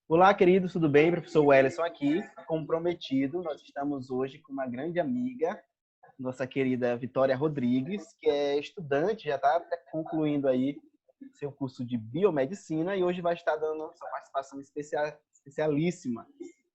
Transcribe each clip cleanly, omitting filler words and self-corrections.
Olá, queridos, tudo bem? Professor Wellington aqui, comprometido. Nós estamos hoje com uma grande amiga, nossa querida Vitória Rodrigues, que é estudante, já está concluindo aí seu curso de biomedicina e hoje vai estar dando sua participação especialíssima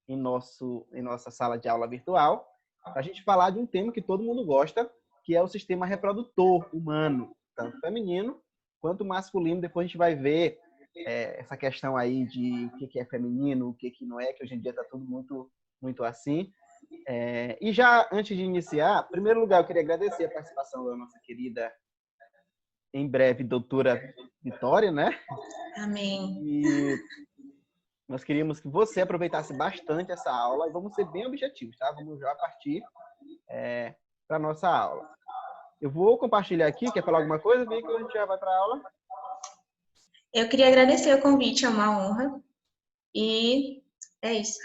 em nossa sala de aula virtual, para a gente falar de um tema que todo mundo gosta, que é o sistema reprodutor humano, tanto feminino quanto masculino. Depois a gente vai ver essa questão aí de o que é feminino, o que não é, que hoje em dia está tudo muito assim. E já antes de iniciar, em primeiro lugar, eu queria agradecer a participação da nossa querida, em breve, doutora Vitória, né? Amém. E nós queríamos que você aproveitasse bastante essa aula e vamos ser bem objetivos, tá? Vamos já partir para a nossa aula. Eu vou compartilhar aqui. Quer falar alguma coisa, Vicky, ou a gente já vai para a aula? Eu queria agradecer o convite, é uma honra. E é isso.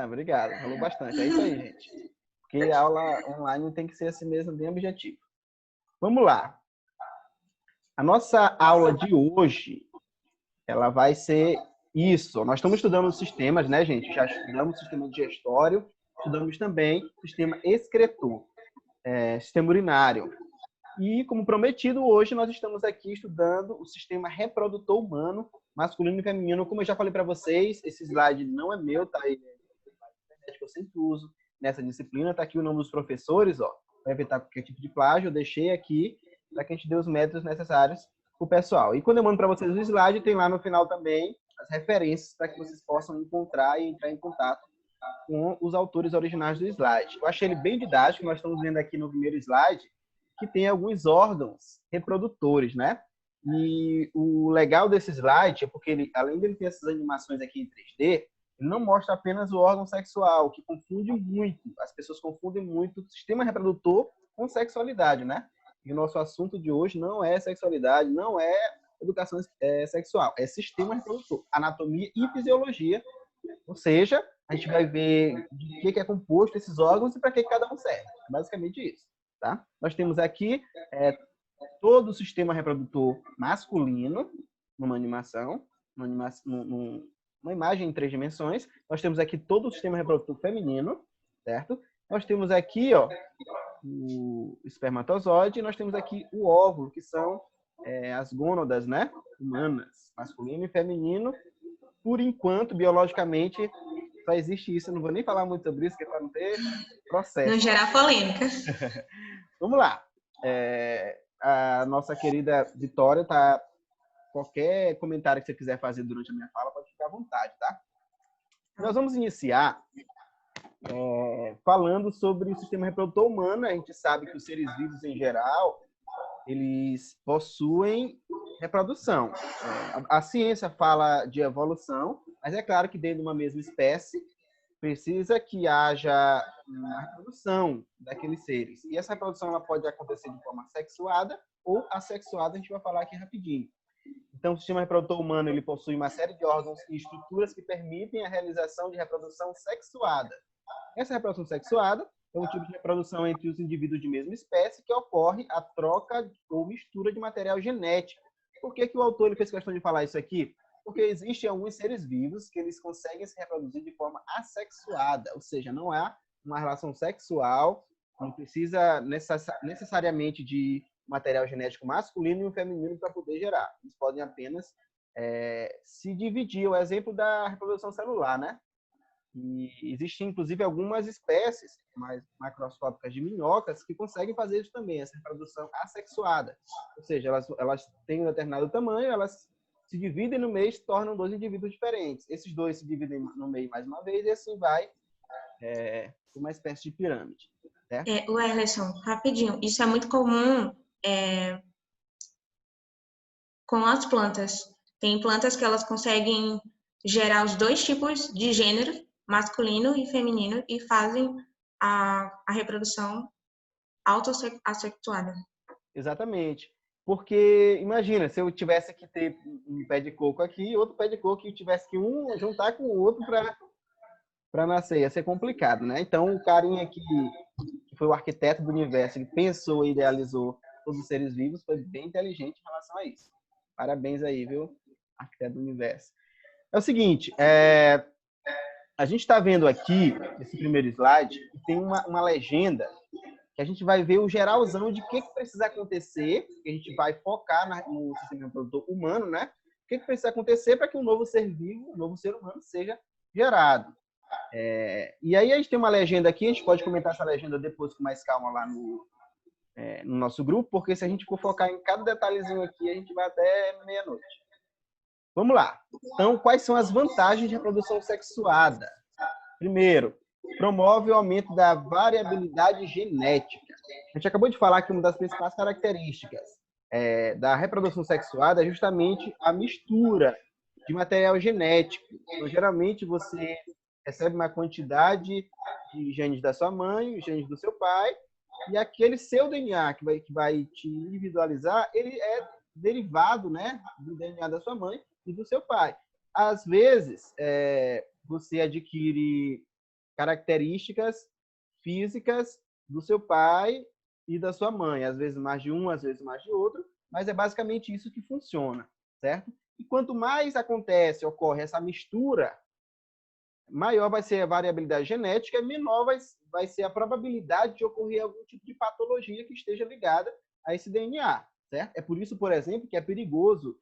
Obrigado. Falou bastante. É isso aí, gente. Porque a aula online tem que ser assim mesmo, bem objetivo. Vamos lá. A nossa aula de hoje, ela vai ser isso. Nós estamos estudando os sistemas, né, gente? Já estudamos o sistema digestório, estudamos também o sistema excretor, sistema urinário. E, como prometido, hoje nós estamos aqui estudando o sistema reprodutor humano, masculino e feminino. Como eu já falei para vocês, esse slide não é meu, tá? Ele é que eu sempre uso nessa disciplina. Tá aqui o nome dos professores, ó, para evitar qualquer tipo de plágio. Eu deixei aqui para que a gente dê os métodos necessários para o pessoal. E quando eu mando para vocês o slide, tem lá no final também as referências para que vocês possam encontrar e entrar em contato com os autores originais do slide. Eu achei ele bem didático. Nós estamos vendo aqui no primeiro slide que tem alguns órgãos reprodutores, né? E o legal desse slide é porque ele, além dele ter essas animações aqui em 3D, ele não mostra apenas o órgão sexual, que confunde muito. As pessoas confundem muito o sistema reprodutor com sexualidade, né? E o nosso assunto de hoje não é sexualidade, não é educação sexual, é sistema reprodutor, anatomia e fisiologia. Ou seja, a gente vai ver de que é composto esses órgãos e para que cada um serve. Basicamente isso. Tá? Nós temos aqui todo o sistema reprodutor masculino numa animação, numa imagem em 3 dimensões. Nós temos aqui todo o sistema reprodutor feminino, certo? Nós temos aqui, ó, o espermatozoide, e nós temos aqui o óvulo, que são as gônadas, né, humanas, masculino e feminino. Por enquanto, biologicamente, só existe isso. Eu não vou nem falar muito sobre isso, que é para não ter processo. Não gerar polêmica. Vamos lá. A nossa querida Vitória tá. Qualquer comentário que você quiser fazer durante a minha fala, pode ficar à vontade, tá? Nós vamos iniciar falando sobre o sistema reprodutor humano. A gente sabe que os seres vivos, em geral, eles possuem reprodução. A ciência fala de evolução, mas é claro que dentro de uma mesma espécie precisa que haja uma reprodução daqueles seres. E essa reprodução ela pode acontecer de forma sexuada ou assexuada, a gente vai falar aqui rapidinho. Então, o sistema reprodutor humano ele possui uma série de órgãos e estruturas que permitem a realização de reprodução sexuada. Essa reprodução sexuada é um tipo de reprodução entre os indivíduos de mesma espécie que ocorre a troca ou mistura de material genético. Por que o autor ele fez questão de falar isso aqui? Porque existem alguns seres vivos que eles conseguem se reproduzir de forma assexuada, ou seja, não há uma relação sexual, não precisa necessariamente de material genético masculino e um feminino para poder gerar. Eles podem apenas se dividir. O exemplo da reprodução celular, né? E existem, inclusive, algumas espécies mais macroscópicas de minhocas que conseguem fazer isso também, essa reprodução assexuada. Ou seja, elas têm um determinado tamanho, elas se dividem no meio e se tornam 2 indivíduos diferentes. Esses 2 se dividem no meio mais uma vez e assim vai uma espécie de pirâmide. Certo? O Emerson, rapidinho. Isso é muito comum com as plantas. Tem plantas que elas conseguem gerar os 2 tipos de gênero, masculino e feminino, e fazem a reprodução autoassexuada. Exatamente. Porque, imagina, se eu tivesse que ter um pé de coco aqui e outro pé de coco e tivesse que um juntar com o outro para nascer, ia ser complicado, né? Então, o carinha que foi o arquiteto do universo, ele pensou e idealizou todos os seres vivos, foi bem inteligente em relação a isso. Parabéns aí, viu? Arquiteto do universo. É o seguinte, a gente está vendo aqui, esse primeiro slide, que tem uma legenda que a gente vai ver o geralzão de que precisa acontecer, que a gente vai focar no sistema reprodutor humano, né? O que precisa acontecer para que um novo ser vivo, um novo ser humano seja gerado. E aí a gente tem uma legenda aqui, a gente pode comentar essa legenda depois com mais calma lá no nosso grupo, porque se a gente for focar em cada detalhezinho aqui, a gente vai até meia-noite. Vamos lá. Então, quais são as vantagens de reprodução sexuada? Primeiro, promove o aumento da variabilidade genética. A gente acabou de falar que uma das principais características da reprodução sexuada é justamente a mistura de material genético. Então, geralmente, você recebe uma quantidade de genes da sua mãe, os genes do seu pai, e aquele seu DNA que vai te individualizar, ele é derivado, né, do DNA da sua mãe e do seu pai. Às vezes, você adquire características físicas do seu pai e da sua mãe, às vezes mais de um, às vezes mais de outro, mas é basicamente isso que funciona, certo? E quanto mais ocorre essa mistura, maior vai ser a variabilidade genética e menor vai ser a probabilidade de ocorrer algum tipo de patologia que esteja ligada a esse DNA, certo? É por isso, por exemplo, que é perigoso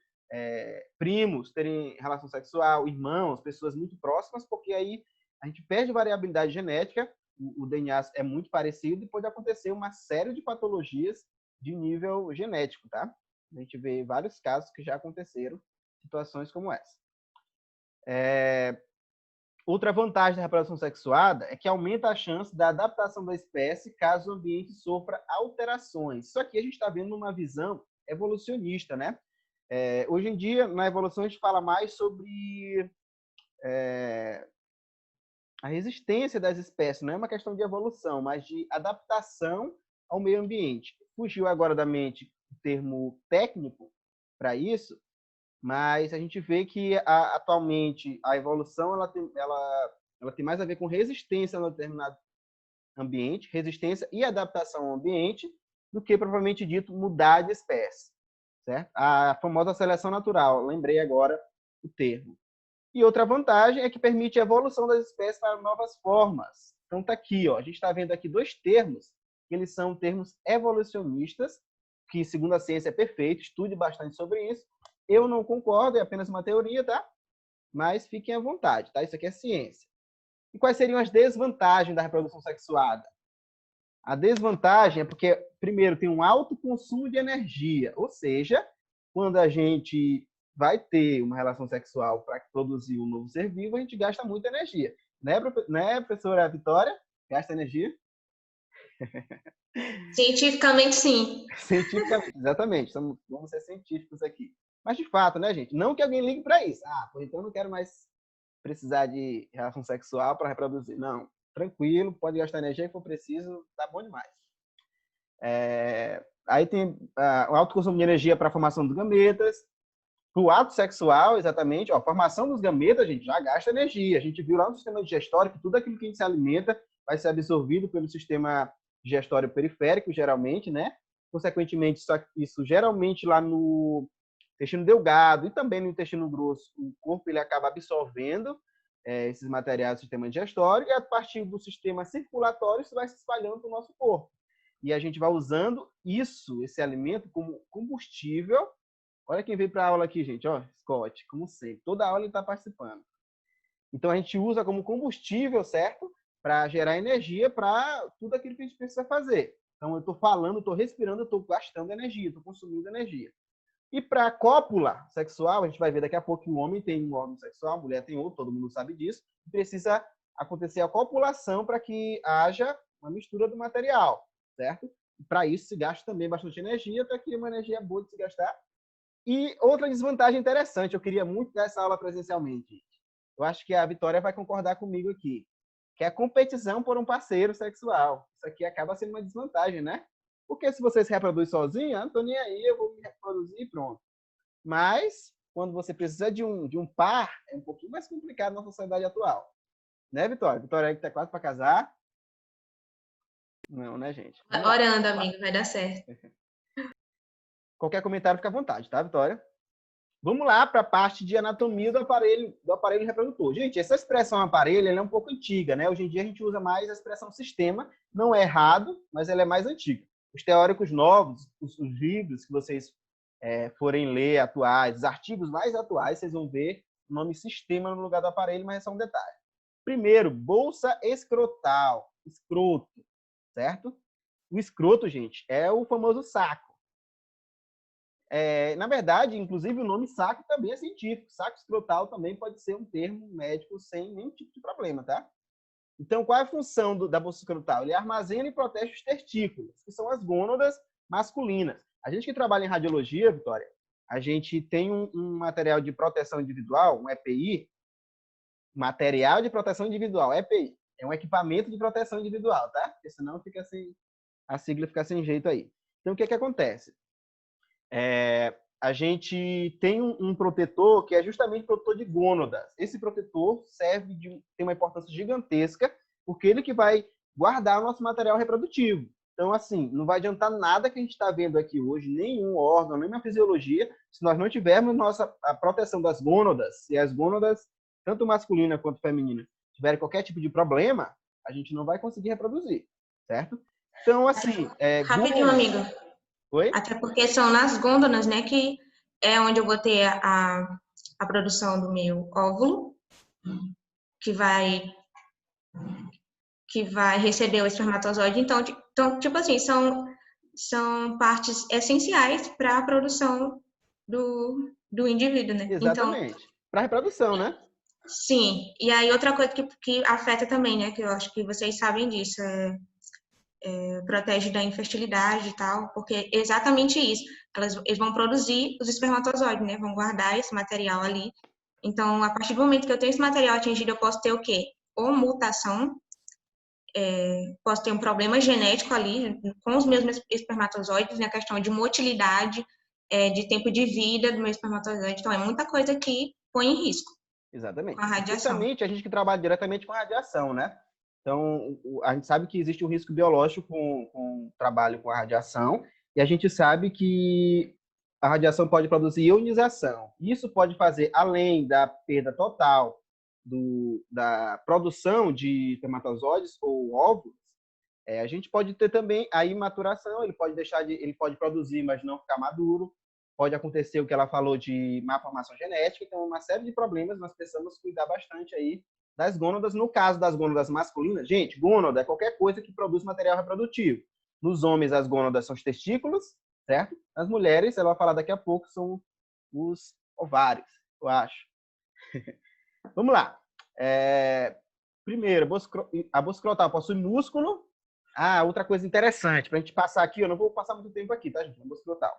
primos terem relação sexual, irmãos, pessoas muito próximas, porque aí a gente perde variabilidade genética, o DNA é muito parecido e pode acontecer uma série de patologias de nível genético, tá? A gente vê vários casos que já aconteceram, situações como essa. Outra vantagem da reprodução sexuada é que aumenta a chance da adaptação da espécie caso o ambiente sofra alterações. Isso aqui a gente está vendo uma visão evolucionista, né? Hoje em dia, na evolução, a gente fala mais sobre a resistência das espécies. Não é uma questão de evolução, mas de adaptação ao meio ambiente. Fugiu agora da mente o termo técnico para isso, mas a gente vê que atualmente a evolução ela tem mais a ver com resistência a um determinado ambiente, resistência e adaptação ao ambiente, do que propriamente dito mudar de espécie, certo? A famosa seleção natural, lembrei agora o termo. E outra vantagem é que permite a evolução das espécies para novas formas. Então tá aqui, ó, a gente está vendo aqui dois termos, que eles são termos evolucionistas, que segundo a ciência é perfeito, estude bastante sobre isso. Eu não concordo, é apenas uma teoria, tá? Mas fiquem à vontade, tá? Isso aqui é ciência. E quais seriam as desvantagens da reprodução sexuada? A desvantagem é porque, primeiro, tem um alto consumo de energia, ou seja, quando a gente vai ter uma relação sexual para produzir um novo ser vivo, a gente gasta muita energia. Né, professora Vitória? Gasta energia? Cientificamente, sim. Cientificamente, exatamente. Vamos ser científicos aqui. Mas, de fato, né, gente? Não que alguém ligue para isso. Pois então eu não quero mais precisar de relação sexual para reproduzir. Não. Tranquilo, pode gastar energia se for preciso, tá bom demais. Aí tem o alto consumo de energia para a formação dos gametas. Para o ato sexual, exatamente, a formação dos gametas, a gente já gasta energia. A gente viu lá no sistema digestório que tudo aquilo que a gente se alimenta vai ser absorvido pelo sistema digestório periférico, geralmente, né? Consequentemente, isso geralmente lá no intestino delgado e também no intestino grosso, o corpo ele acaba absorvendo esses materiais do sistema digestório e a partir do sistema circulatório isso vai se espalhando para o nosso corpo. E a gente vai usando esse alimento, como combustível. Olha quem veio para a aula aqui, gente. Ó, Scott, como sempre. Toda aula ele está participando. Então, a gente usa como combustível, certo? Para gerar energia para tudo aquilo que a gente precisa fazer. Então, eu estou falando, estou respirando, estou gastando energia, estou consumindo energia. E para a cópula sexual, a gente vai ver daqui a pouco que o homem tem um órgão sexual, a mulher tem outro, todo mundo sabe disso. Precisa acontecer a copulação para que haja uma mistura do material, certo? Para isso se gasta também bastante energia, para que uma energia boa de se gastar. E outra desvantagem interessante, eu queria muito dar essa aula presencialmente. Eu acho que a Vitória vai concordar comigo aqui, que é a competição por um parceiro sexual. Isso aqui acaba sendo uma desvantagem, né? Porque se você se reproduz sozinho, não tô nem aí, eu vou me reproduzir e pronto. Mas, quando você precisa de um par, é um pouquinho mais complicado na sociedade atual. Né, Vitória? Vitória que tá quase para casar. Não, né, gente? Orando, amigo, vai dar certo. Qualquer comentário fica à vontade, tá, Vitória? Vamos lá para a parte de anatomia do aparelho reprodutor. Gente, essa expressão aparelho ela é um pouco antiga, né? Hoje em dia a gente usa mais a expressão sistema, não é errado, mas ela é mais antiga. Os teóricos novos, os livros que vocês forem ler atuais, os artigos mais atuais, vocês vão ver o nome sistema no lugar do aparelho, mas é só um detalhe. Primeiro, bolsa escrotal, escroto, certo? O escroto, gente, é o famoso saco. Na verdade, inclusive, o nome saco também é científico. Saco escrotal também pode ser um termo médico sem nenhum tipo de problema, tá? Então, qual é a função da bolsa escrotal? Ele armazena e protege os testículos, que são as gônadas masculinas. A gente que trabalha em radiologia, Vitória, a gente tem um material de proteção individual, um EPI, material de proteção individual, EPI. É um equipamento de proteção individual, tá? Porque senão fica assim, a sigla fica sem jeito aí. Então, o que acontece? A gente tem um protetor que é justamente o protetor de gônadas. Esse protetor tem uma importância gigantesca, porque ele que vai guardar o nosso material reprodutivo. Então, assim, não vai adiantar nada que a gente está vendo aqui hoje, nenhum órgão, nenhuma fisiologia, se nós não tivermos a proteção das gônadas. Se as gônadas, tanto masculina quanto feminina, tiverem qualquer tipo de problema, a gente não vai conseguir reproduzir, certo? Então, assim... Rapidinho, amigo. Oi? Até porque são nas glândulas, né, que é onde eu vou ter a produção do meu óvulo, que vai receber o espermatozoide. Então, tipo assim, são partes essenciais para a produção do indivíduo, né? Exatamente. Então, para reprodução, né? sim. E aí, outra coisa que afeta também, né, que eu acho que vocês sabem disso, protege da infertilidade e tal, porque é exatamente isso. Eles vão produzir os espermatozoides, né? Vão guardar esse material ali. Então, a partir do momento que eu tenho esse material atingido, eu posso ter o quê? Ou mutação, posso ter um problema genético ali com os meus espermatozoides, na questão de motilidade, de tempo de vida do meu espermatozoide. Então, é muita coisa que põe em risco. Exatamente. Com a radiação. Especialmente a gente que trabalha diretamente com radiação, né? Então, a gente sabe que existe um risco biológico com o trabalho com a radiação, e a gente sabe que a radiação pode produzir ionização. Isso pode fazer, além da perda total da produção de espermatozoides ou óvulos, a gente pode ter também a imaturação, ele pode produzir, mas não ficar maduro. Pode acontecer o que ela falou de má formação genética, então uma série de problemas, nós precisamos cuidar bastante aí das gônadas. No caso das gônadas masculinas, gente, gônada é qualquer coisa que produz material reprodutivo. Nos homens, as gônadas são os testículos, certo? Nas mulheres, ela vai falar daqui a pouco, são os ovários, eu acho. Vamos lá. Primeiro, a bolsa escrotal possui músculo. Outra coisa interessante, para a gente passar aqui, eu não vou passar muito tempo aqui, tá, gente? A bolsa escrotal.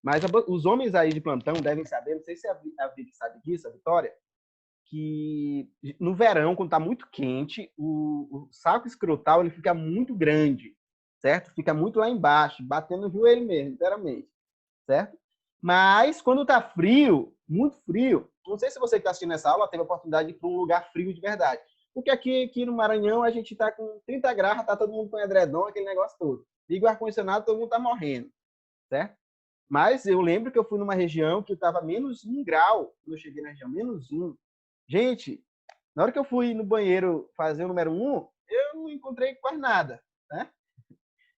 Mas os homens aí de plantão devem saber, não sei se a Vicky sabe disso, a Vitória, que no verão, quando está muito quente, o saco escrotal ele fica muito grande, certo? Fica muito lá embaixo, batendo no joelho mesmo, literalmente, certo? Mas quando está frio, muito frio, não sei se você que está assistindo essa aula teve a oportunidade de ir para um lugar frio de verdade. Porque aqui no Maranhão a gente está com 30 graus, está todo mundo com edredom, aquele negócio todo. Liga o ar-condicionado, todo mundo está morrendo, certo? Mas eu lembro que eu fui numa região que estava menos 1 grau, quando eu cheguei na região, menos 1. Gente, na hora que eu fui no banheiro fazer o número 1, eu não encontrei quase nada, né?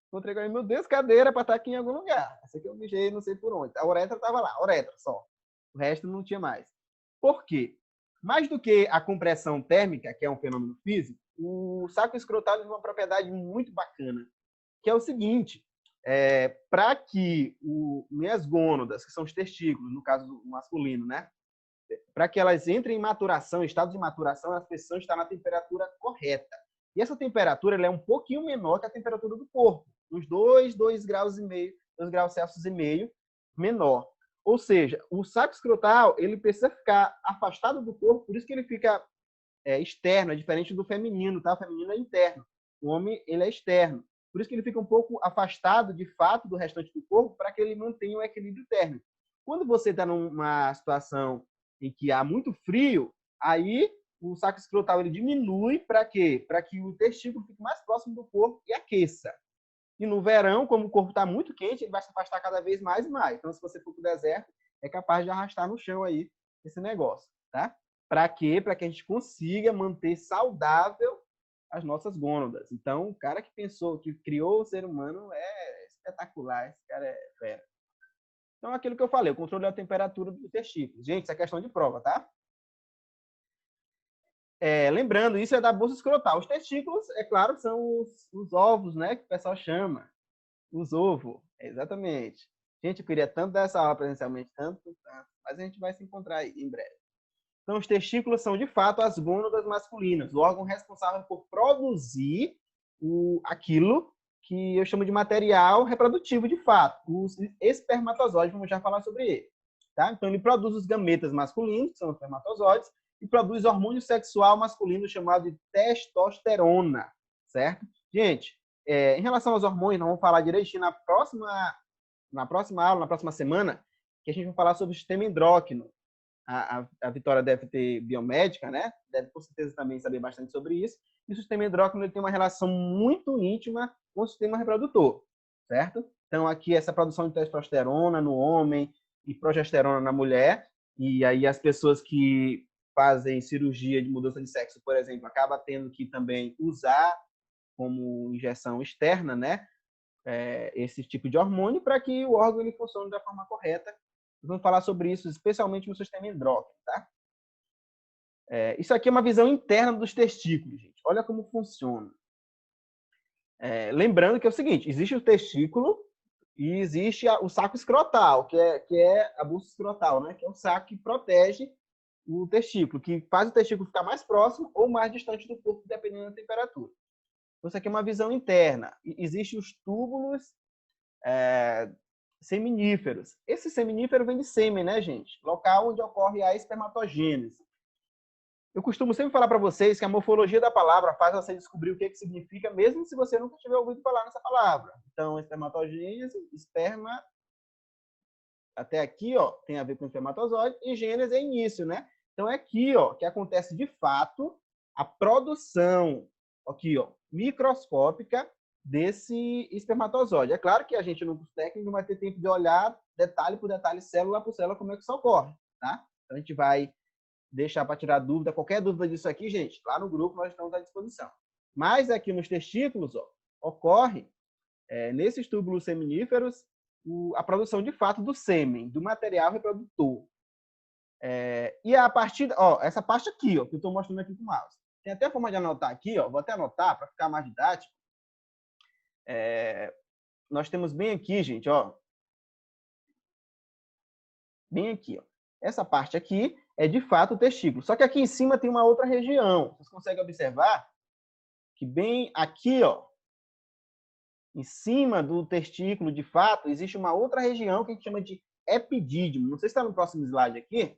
Encontrei com meu Deus, cadeira para estar aqui em algum lugar. Essa aqui eu mijei, não sei por onde. A uretra estava lá, uretra só. O resto não tinha mais. Por quê? Mais do que a compressão térmica, que é um fenômeno físico, o saco escrotal tem uma propriedade muito bacana, que é o seguinte: para que minhas gônadas, que são os testículos, no caso masculino, né? Para que elas entrem em maturação, em estado de maturação, elas precisam estar na temperatura correta. E essa temperatura ela é um pouquinho menor que a temperatura do corpo, uns 2 graus e meio, 2 graus Celsius e meio menor. Ou seja, o saco escrotal ele precisa ficar afastado do corpo, por isso que ele fica externo, é diferente do feminino, tá? O feminino é interno, o homem ele é externo. Por isso que ele fica um pouco afastado, de fato, do restante do corpo, para que ele mantenha o equilíbrio térmico. Quando você está numa situação em que há muito frio, aí o saco escrotal ele diminui para quê? Para que o testículo fique mais próximo do corpo e aqueça. E no verão, como o corpo está muito quente, ele vai se afastar cada vez mais e mais. Então, se você for para o deserto, é capaz de arrastar no chão aí esse negócio, tá? Para quê? Para que a gente consiga manter saudável as nossas gônadas. Então, o cara que pensou, que criou o ser humano é espetacular, esse cara é fera. Então, aquilo que eu falei, o controle da temperatura do testículo. Gente, isso é questão de prova, tá? Lembrando, isso é da bolsa escrotal. Os testículos, é claro, são os ovos, né? Que o pessoal chama. Os ovos, exatamente. Gente, eu queria tanto dar essa aula presencialmente, tanto, mas a gente vai se encontrar aí em breve. Então, os testículos são, de fato, as gônadas masculinas, o órgão responsável por produzir aquilo que eu chamo de material reprodutivo, de fato, os espermatozoides, vamos já falar sobre ele. Tá? Então, ele produz os gametas masculinos, que são os espermatozoides, e produz hormônio sexual masculino chamado de testosterona, certo? Gente, em relação aos hormônios, nós vamos falar direitinho na próxima aula, na próxima semana, que a gente vai falar sobre o sistema endócrino. A Vitória deve ter biomédica, né? Deve, com certeza, também saber bastante sobre isso. E o sistema endócrino ele tem uma relação muito íntima com o sistema reprodutor, certo? Então, aqui, essa produção de testosterona no homem e progesterona na mulher. E aí, as pessoas que fazem cirurgia de mudança de sexo, por exemplo, acabam tendo que também usar como injeção externa, né? Esse tipo de hormônio para que o órgão ele funcione da forma correta. Vamos falar sobre isso, especialmente no sistema endócrino, tá? Isso aqui é uma visão interna dos testículos, gente. Olha como funciona. Lembrando que é o seguinte, existe o testículo e existe o saco escrotal, que é a bolsa escrotal, né? Que é o saco que protege o testículo, que faz o testículo ficar mais próximo ou mais distante do corpo, dependendo da temperatura. Isso aqui é uma visão interna. Existem os túbulos seminíferos. Esse seminífero vem de sêmen, né, gente? Local onde ocorre a espermatogênese. Eu costumo sempre falar para vocês que a morfologia da palavra faz você descobrir o que significa, mesmo se você nunca tiver ouvido falar nessa palavra. Então, espermatogênese, esperma, até aqui, ó, tem a ver com espermatozoide, e gênese é início, né? Então, é aqui, ó, que acontece de fato a produção, aqui, ó, microscópica desse espermatozoide. É claro que a gente, no curso técnico, não vai ter tempo de olhar detalhe por detalhe, célula por célula, como é que isso ocorre, tá? Então, a gente vai deixar para tirar dúvida, qualquer dúvida disso aqui, gente, lá no grupo nós estamos à disposição. Mas aqui nos testículos, ó, ocorre, nesses túbulos seminíferos, a produção de fato do sêmen, do material reprodutor. E a partir, ó, essa parte aqui, ó, que eu estou mostrando aqui com o mouse. Tem até forma de anotar aqui, ó, vou até anotar para ficar mais didático. Nós temos bem aqui, gente, ó, bem aqui, ó. Essa parte aqui é de fato o testículo. Só que aqui em cima tem uma outra região. Vocês conseguem observar que bem aqui, ó, em cima do testículo, de fato, existe uma outra região que a gente chama de epidídimo. Não sei se está no próximo slide aqui. Deixa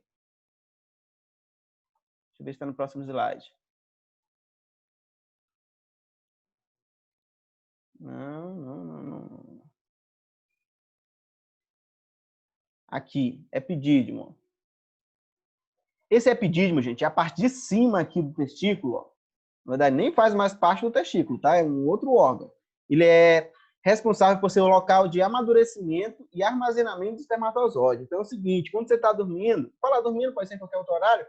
eu ver se está no próximo slide. Não. Aqui, epidídimo. Esse epidídimo, gente, é a parte de cima aqui do testículo, ó. Na verdade, nem faz mais parte do testículo, tá? É um outro órgão. Ele é responsável por ser o local de amadurecimento e armazenamento do espermatozoide. Então é o seguinte, quando você está dormindo, falar dormindo pode ser em qualquer outro horário,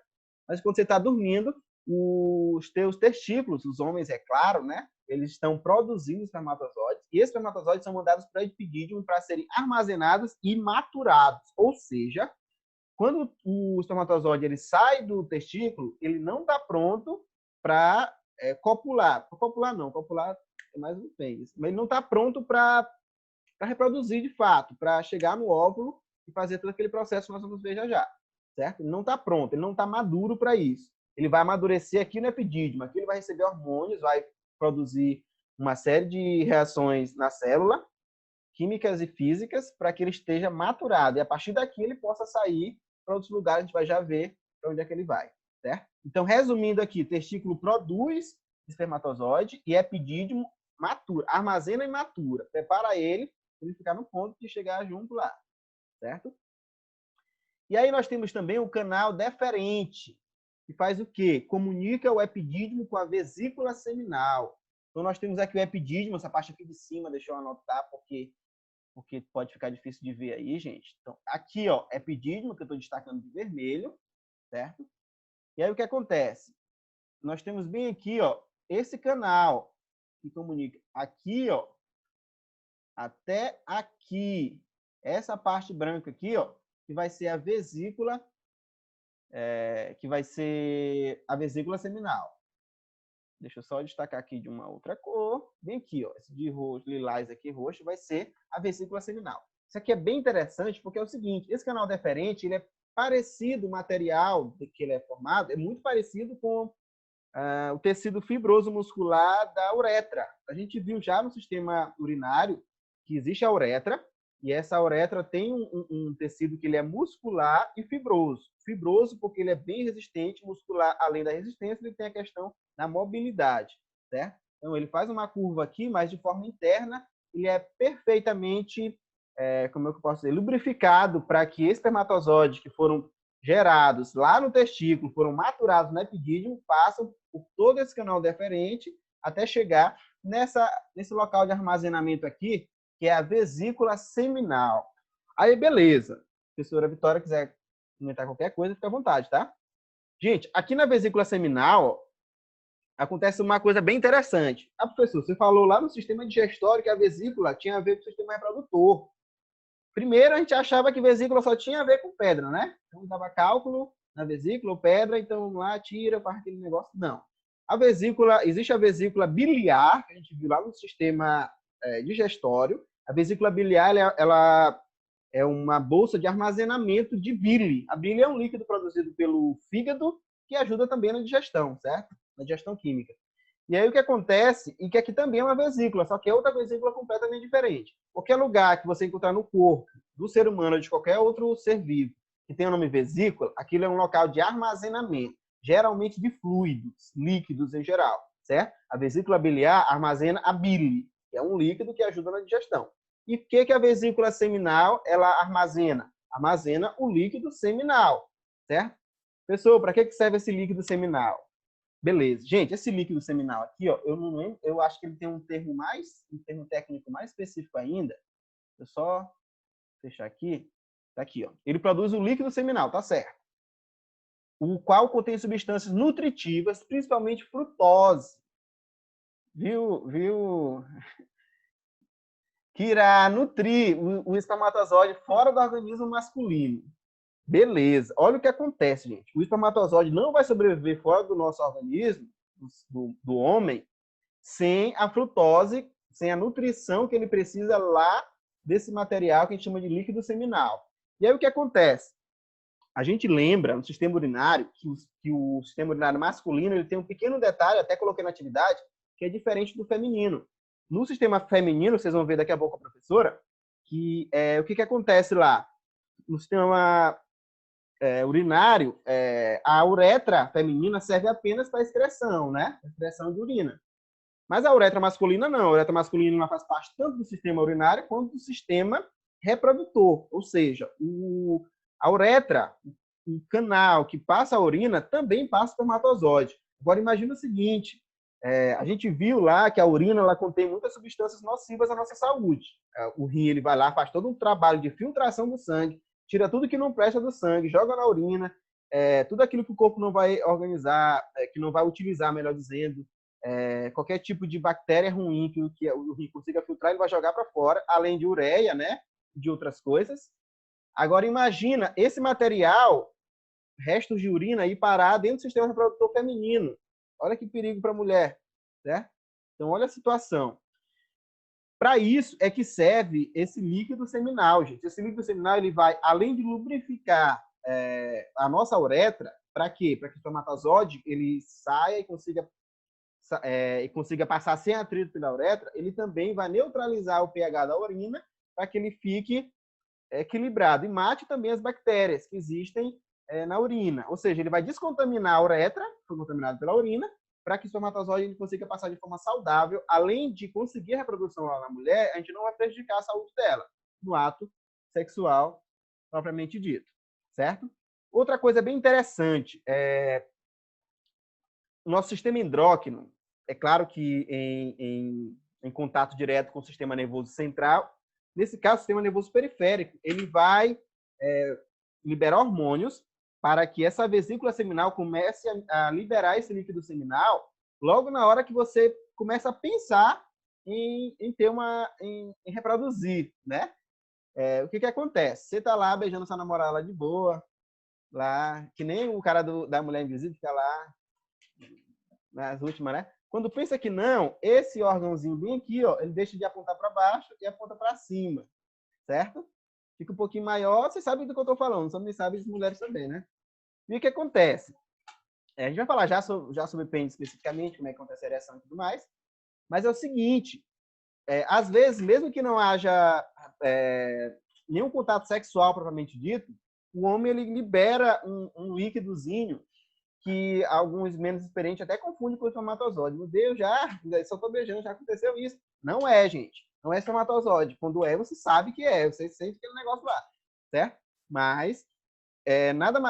mas quando você está dormindo, os teus testículos, os homens, é claro, né? Eles estão produzindo espermatozoides e esses espermatozoides são mandados para o epidídimo para serem armazenados e maturados. Ou seja, quando o espermatozoide ele sai do testículo, ele não está pronto para copular. Copular é mais um pênis. Mas ele não está pronto para reproduzir de fato, para chegar no óvulo e fazer todo aquele processo que nós vamos ver já. Certo? Ele não está pronto, ele não está maduro para isso. Ele vai amadurecer aqui no epidídimo, aqui ele vai receber hormônios, vai produzir uma série de reações na célula, químicas e físicas, para que ele esteja maturado. E a partir daqui ele possa sair para outros lugares, a gente vai já ver para onde é que ele vai. Certo? Então, resumindo aqui, testículo produz espermatozoide e epidídimo matura, armazena e matura. Prepara ele para ele ficar no ponto de chegar junto lá. Certo? E aí nós temos também o canal deferente, que faz o quê? Comunica o epidídimo com a vesícula seminal. Então, nós temos aqui o epidídimo, essa parte aqui de cima, deixa eu anotar, porque porque pode ficar difícil de ver aí, gente. Então, aqui, ó, epidídimo, que eu estou destacando de vermelho, certo? E aí o que acontece? Nós temos bem aqui, ó, esse canal que comunica aqui, ó, até aqui. Essa parte branca aqui, ó, que vai ser a vesícula, que vai ser a vesícula seminal. Deixa eu só destacar aqui de uma outra cor. Bem aqui, ó, esse de roxo, lilás aqui, roxo, vai ser a vesícula seminal. Isso aqui é bem interessante porque é o seguinte, esse canal deferente, ele é parecido, o material que ele é formado, é muito parecido com o tecido fibroso muscular da uretra. A gente viu já no sistema urinário que existe a uretra, e essa uretra tem um tecido que ele é muscular e fibroso. Fibroso porque ele é bem resistente, muscular, além da resistência, ele tem a questão da mobilidade, certo? Então, ele faz uma curva aqui, mas de forma interna, ele é perfeitamente, como é que eu posso dizer, lubrificado para que espermatozoides que foram gerados lá no testículo, foram maturados no epidídimo, passam por todo esse canal deferente até chegar nesse local de armazenamento aqui, que é a vesícula seminal. Aí, beleza. Se a professora Vitória quiser comentar qualquer coisa, fica à vontade, tá? Gente, aqui na vesícula seminal, acontece uma coisa bem interessante. Professor, você falou lá no sistema digestório que a vesícula tinha a ver com o sistema reprodutor. Primeiro, a gente achava que vesícula só tinha a ver com pedra, né? Então, dava cálculo na vesícula, ou pedra, então lá tira, faz aquele negócio. Não. A vesícula, existe a vesícula biliar, que a gente viu lá no sistema digestório. A vesícula biliar, ela é uma bolsa de armazenamento de bile. A bile é um líquido produzido pelo fígado que ajuda também na digestão, certo? Na digestão química. E aí o que acontece, e que aqui também é uma vesícula, só que é outra vesícula completamente diferente. Qualquer lugar que você encontrar no corpo do ser humano ou de qualquer outro ser vivo que tenha o nome vesícula, aquilo é um local de armazenamento, geralmente de fluidos, líquidos em geral, certo? A vesícula biliar armazena a bile, que é um líquido que ajuda na digestão. E o que a vesícula seminal ela armazena? Armazena o líquido seminal, certo? Pessoal, para que serve esse líquido seminal? Beleza. Gente, esse líquido seminal aqui, ó, eu não lembro, eu acho que ele tem um termo técnico mais específico ainda. Eu só fechar aqui. Tá aqui, ó. Ele produz o líquido seminal, tá certo? O qual contém substâncias nutritivas, principalmente frutose. Viu? Que irá nutrir o espermatozoide fora do organismo masculino. Beleza. Olha o que acontece, gente. O espermatozoide não vai sobreviver fora do nosso organismo, do homem, sem a frutose, sem a nutrição que ele precisa lá desse material que a gente chama de líquido seminal. E aí o que acontece? A gente lembra no sistema urinário que o sistema urinário masculino ele tem um pequeno detalhe, até coloquei na atividade, que é diferente do feminino. No sistema feminino, vocês vão ver daqui a pouco a professora, que o que acontece lá? No sistema urinário, a uretra feminina serve apenas para excreção, né? Excreção de urina. Mas a uretra masculina não. A uretra masculina faz parte tanto do sistema urinário quanto do sistema reprodutor. Ou seja, a uretra, o canal que passa a urina, também passa o espermatozoide. Agora, imagina o seguinte, a gente viu lá que a urina ela contém muitas substâncias nocivas à nossa saúde. O rim ele vai lá, faz todo um trabalho de filtração do sangue, tira tudo que não presta do sangue, joga na urina, tudo aquilo que o corpo não vai organizar, que não vai utilizar, melhor dizendo, qualquer tipo de bactéria ruim que o rim consiga filtrar, ele vai jogar para fora, além de ureia, né, de outras coisas. Agora, imagina esse material, restos de urina, ir parar dentro do sistema reprodutor feminino. Olha que perigo para a mulher, né? Então, olha a situação. Para isso é que serve esse líquido seminal, gente. Esse líquido seminal ele vai, além de lubrificar a nossa uretra, para quê? Para que o espermatozoide ele saia e consiga passar sem atrito pela uretra, ele também vai neutralizar o pH da urina para que ele fique equilibrado e mate também as bactérias que existem na urina. Ou seja, ele vai descontaminar a uretra, que foi contaminada pela urina, para que o espermatozoide ele consiga passar de forma saudável. Além de conseguir a reprodução lá na mulher, a gente não vai prejudicar a saúde dela no ato sexual propriamente dito, certo? Outra coisa bem interessante o nosso sistema endócrino, é claro que em contato direto com o sistema nervoso central, Nesse caso, o sistema nervoso periférico, ele vai liberar hormônios para que essa vesícula seminal comece a liberar esse líquido seminal logo na hora que você começa a pensar em reproduzir, né? O que acontece? Você tá lá beijando sua namorada lá de boa, lá, que nem o cara da Mulher Invisível fica lá nas últimas, né? Quando pensa que não, esse órgãozinho bem aqui, ó, ele deixa de apontar para baixo e aponta para cima, certo? Fica um pouquinho maior, você sabe do que eu tô falando, só não sabe as mulheres também, né? E o que acontece? A gente vai falar já sobre pênis especificamente, como é que acontece a ereção e tudo mais, mas é o seguinte, às vezes, mesmo que não haja nenhum contato sexual propriamente dito, o homem ele libera um líquidozinho que alguns menos experientes até confundem com o espermatozoide. Meu Deus, só tô beijando, já aconteceu isso. Não é, gente. Não é espermatozoide. Quando é, você sabe que é. Você sente aquele negócio lá, certo? Mas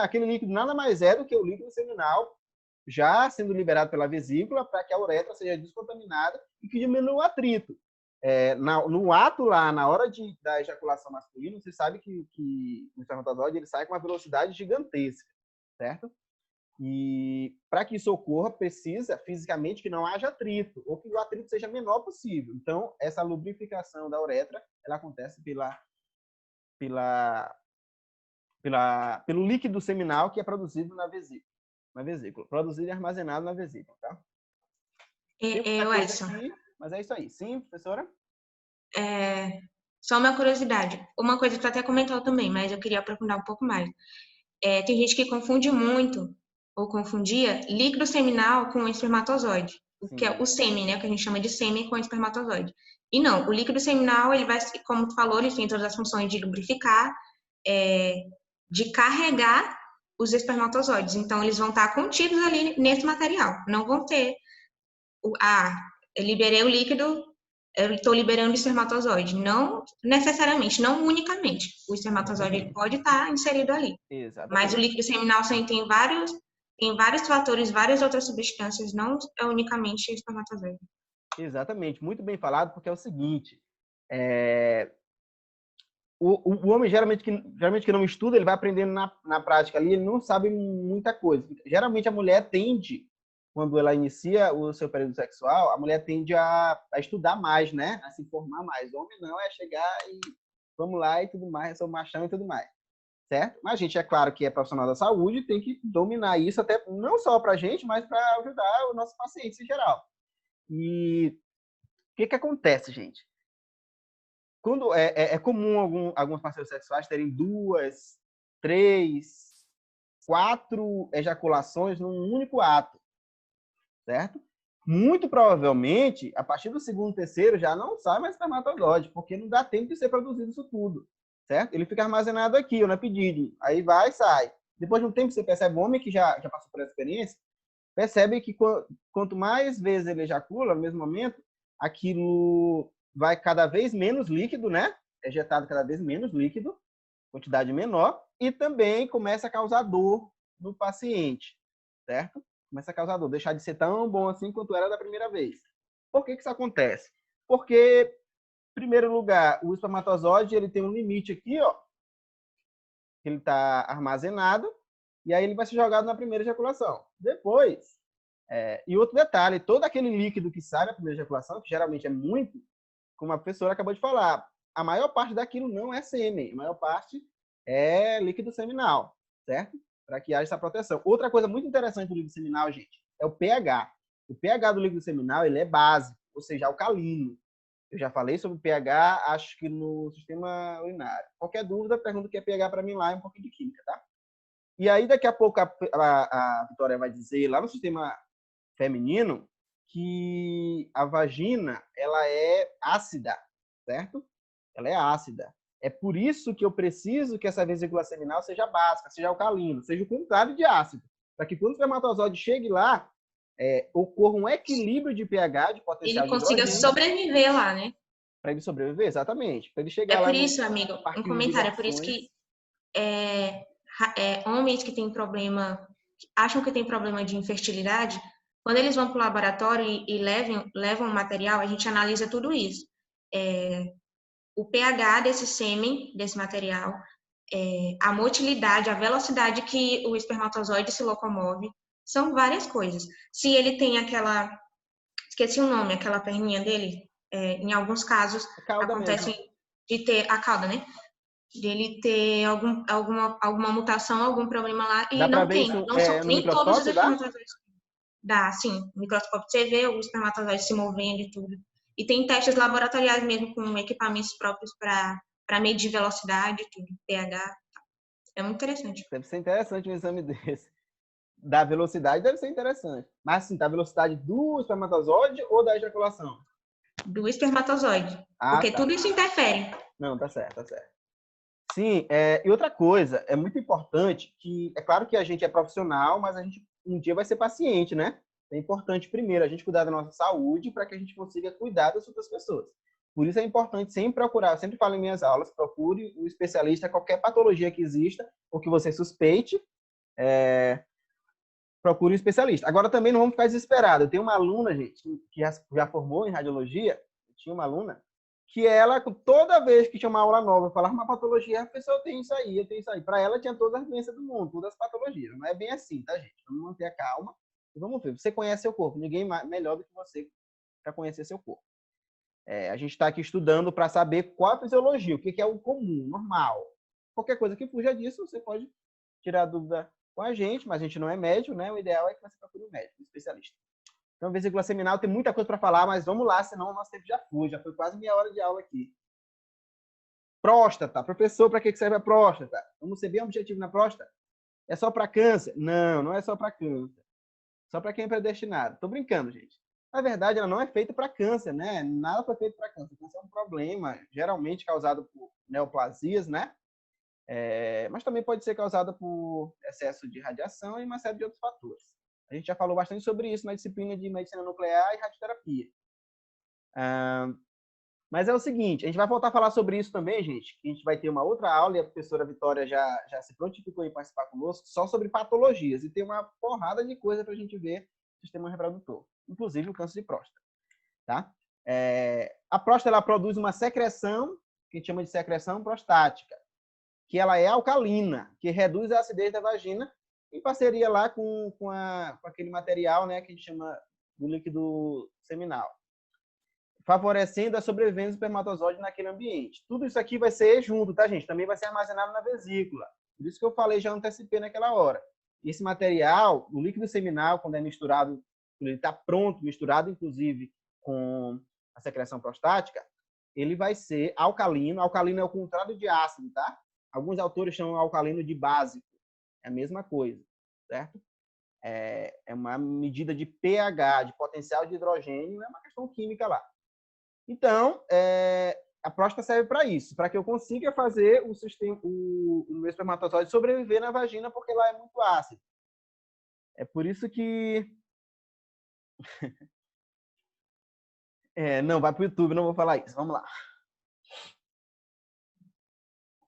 aquele líquido nada mais é do que o líquido seminal já sendo liberado pela vesícula para que a uretra seja descontaminada e que diminua o atrito. No ato lá, na hora da ejaculação masculina, você sabe que o espermatozoide ele sai com uma velocidade gigantesca, certo? E para que isso ocorra, precisa fisicamente que não haja atrito, ou que o atrito seja menor possível. Então, essa lubrificação da uretra, ela acontece pelo líquido seminal que é produzido na vesícula. Produzido e armazenado na vesícula, tá? Edson. Mas é isso aí. Sim, professora? Só uma curiosidade. Uma coisa que tu até comentou também, mas eu queria aprofundar um pouco mais. Tem gente que confunde muito, ou confundia, líquido seminal com espermatozoide. Que é o sêmen, né? Que a gente chama de sêmen com espermatozoide. E não, o líquido seminal, ele vai, como tu falou, ele tem todas as funções de lubrificar, de carregar os espermatozoides. Então, eles vão estar contidos ali nesse material. Não vão ter eu liberei o líquido, eu estou liberando o espermatozoide. Não necessariamente, não unicamente. O espermatozoide ele pode estar inserido ali. Exatamente. Mas o líquido seminal tem vários fatores, várias outras substâncias, não é unicamente o espermatozoide. Exatamente, muito bem falado, porque é o seguinte, o homem geralmente que não estuda, ele vai aprendendo na prática ali, ele não sabe muita coisa. Geralmente a mulher tende, quando ela inicia o seu período sexual, a mulher tende a estudar mais, né? A se informar mais. O homem não, é chegar e vamos lá e tudo mais, eu sou machão e tudo mais. Certo? Mas a gente, é claro que é profissional da saúde, tem que dominar isso, até não só para a gente, mas para ajudar os nossos pacientes em geral. E o que acontece, gente? Quando é comum alguns parceiros sexuais terem 2, 3, 4 ejaculações num único ato, certo? Muito provavelmente, a partir do segundo, terceiro, já não sai mais espermatozoide, porque não dá tempo de ser produzido isso tudo, certo? Ele fica armazenado aqui, na pedide, aí vai e sai. Depois de um tempo, você percebe, o homem que já passou por essa experiência, percebe que quanto mais vezes ele ejacula, no mesmo momento, aquilo vai cada vez menos líquido, né? É ejetado cada vez menos líquido, quantidade menor, e também começa a causar dor no paciente, certo? Começa a causar dor, deixar de ser tão bom assim quanto era da primeira vez. Por que isso acontece? Porque, em primeiro lugar, o espermatozoide ele tem um limite aqui, ó, que ele está armazenado, e aí ele vai ser jogado na primeira ejaculação. Depois, e outro detalhe, todo aquele líquido que sai na primeira ejaculação, que geralmente é muito, como a professora acabou de falar, a maior parte daquilo não é sêmen, a maior parte é líquido seminal, certo? Para que haja essa proteção. Outra coisa muito interessante do líquido seminal, gente, é o pH. O pH do líquido seminal, ele é básico, ou seja, alcalino. Eu já falei sobre o pH, acho que no sistema urinário. Qualquer dúvida, pergunta o que é pH para mim lá, é um pouquinho de química, tá? E aí, daqui a pouco, a Vitória vai dizer, lá no sistema feminino, que a vagina, ela é ácida, certo? Ela é ácida. É por isso que eu preciso que essa vesícula seminal seja básica, seja alcalino, seja o contrário de ácido. Para que quando o espermatozoide chegue lá, ocorra um equilíbrio de pH, de potencial de hidrogênio. Ele consiga sobreviver lá, né? Para ele sobreviver, exatamente. Para ele chegar lá. É por isso, amigo, um comentário, é por isso que homens que têm problema, acham que tem problema de infertilidade, quando eles vão para o laboratório e levam o material, a gente analisa tudo isso. o pH desse sêmen, desse material, a motilidade, a velocidade que o espermatozoide se locomove, são várias coisas. Se ele tem aquela, esqueci o nome, aquela perninha dele, em alguns casos A cauda mesmo. acontece de ter a cauda, né? De ele ter alguma mutação, algum problema lá, Dá e para não ver tem. isso Não são, no nem todos os microscópio, dá? espermatozoides dá, sim. No microscópio você vê o espermatozoide se movendo e tudo. E tem testes laboratoriais mesmo com equipamentos próprios para medir velocidade e tudo, pH. É muito interessante. Deve ser interessante um exame desse. Da velocidade deve ser interessante. Mas, assim, da velocidade do espermatozoide ou da ejaculação? Do espermatozoide. Ah, Porque tá. tudo isso interfere. Não, tá certo, tá certo. Sim, e outra coisa, é muito importante que, é claro que a gente é profissional, mas a gente um dia vai ser paciente, né? É importante, primeiro, a gente cuidar da nossa saúde para que a gente consiga cuidar das outras pessoas. Por isso é importante sempre procurar, eu sempre falo em minhas aulas, procure um especialista, qualquer patologia que exista, ou que você suspeite, procure um especialista. Agora, também não vamos ficar desesperados. Eu tenho uma aluna, gente, que já formou em radiologia, eu tinha uma aluna, que ela, toda vez que tinha uma aula nova, falava uma patologia, a pessoa tem isso aí, eu tenho isso aí. Para ela, tinha todas as doenças do mundo, todas as patologias. Não é bem assim, tá, gente? Vamos manter a calma e vamos ver. Você conhece seu corpo, ninguém melhor do que você para conhecer seu corpo. A gente está aqui estudando para saber qual a fisiologia, o que é o comum, normal. Qualquer coisa que fuja disso, você pode tirar dúvida com a gente, mas a gente não é médico, né? O ideal é que você procure um médico, um especialista. Então, vesícula seminal tem muita coisa para falar, mas vamos lá, senão o nosso tempo já foi quase meia hora de aula aqui. Próstata, professor, para que serve a próstata? Vamos ser bem objetivo na próstata? É só para câncer? Não, não é só para câncer. Só para quem é predestinado. Tô brincando, gente. Na verdade, ela não é feita para câncer, né? Nada foi feito para câncer. Câncer é um problema, geralmente causado por neoplasias, né? Mas também pode ser causada por excesso de radiação e uma série de outros fatores. A gente já falou bastante sobre isso na disciplina de medicina nuclear e radioterapia. Mas é o seguinte, a gente vai voltar a falar sobre isso também, gente, que a gente vai ter uma outra aula e a professora Vitória já se prontificou em participar conosco, só sobre patologias. E tem uma porrada de coisa para a gente ver no sistema reprodutor, inclusive o câncer de próstata. Tá? A próstata ela produz uma secreção, que a gente chama de secreção prostática, que ela é alcalina, que reduz a acidez da vagina, em parceria lá com aquele material, né, que a gente chama do líquido seminal, favorecendo a sobrevivência do espermatozoide naquele ambiente. Tudo isso aqui vai ser junto, tá, gente? Também vai ser armazenado na vesícula. Por isso que eu falei, já antecipei naquela hora. Esse material, o líquido seminal, quando é misturado, quando ele está pronto, misturado, inclusive, com a secreção prostática, ele vai ser alcalino. Alcalino é o contrário de ácido, tá? Alguns autores chamam alcalino de básico. É a mesma coisa, certo? É uma medida de pH, de potencial de hidrogênio, é uma questão química lá. Então, a próstata serve para isso, para que eu consiga fazer o meu espermatozoide sobreviver na vagina, porque lá é muito ácido. É por isso que... não, vai para o YouTube, não vou falar isso. Vamos lá.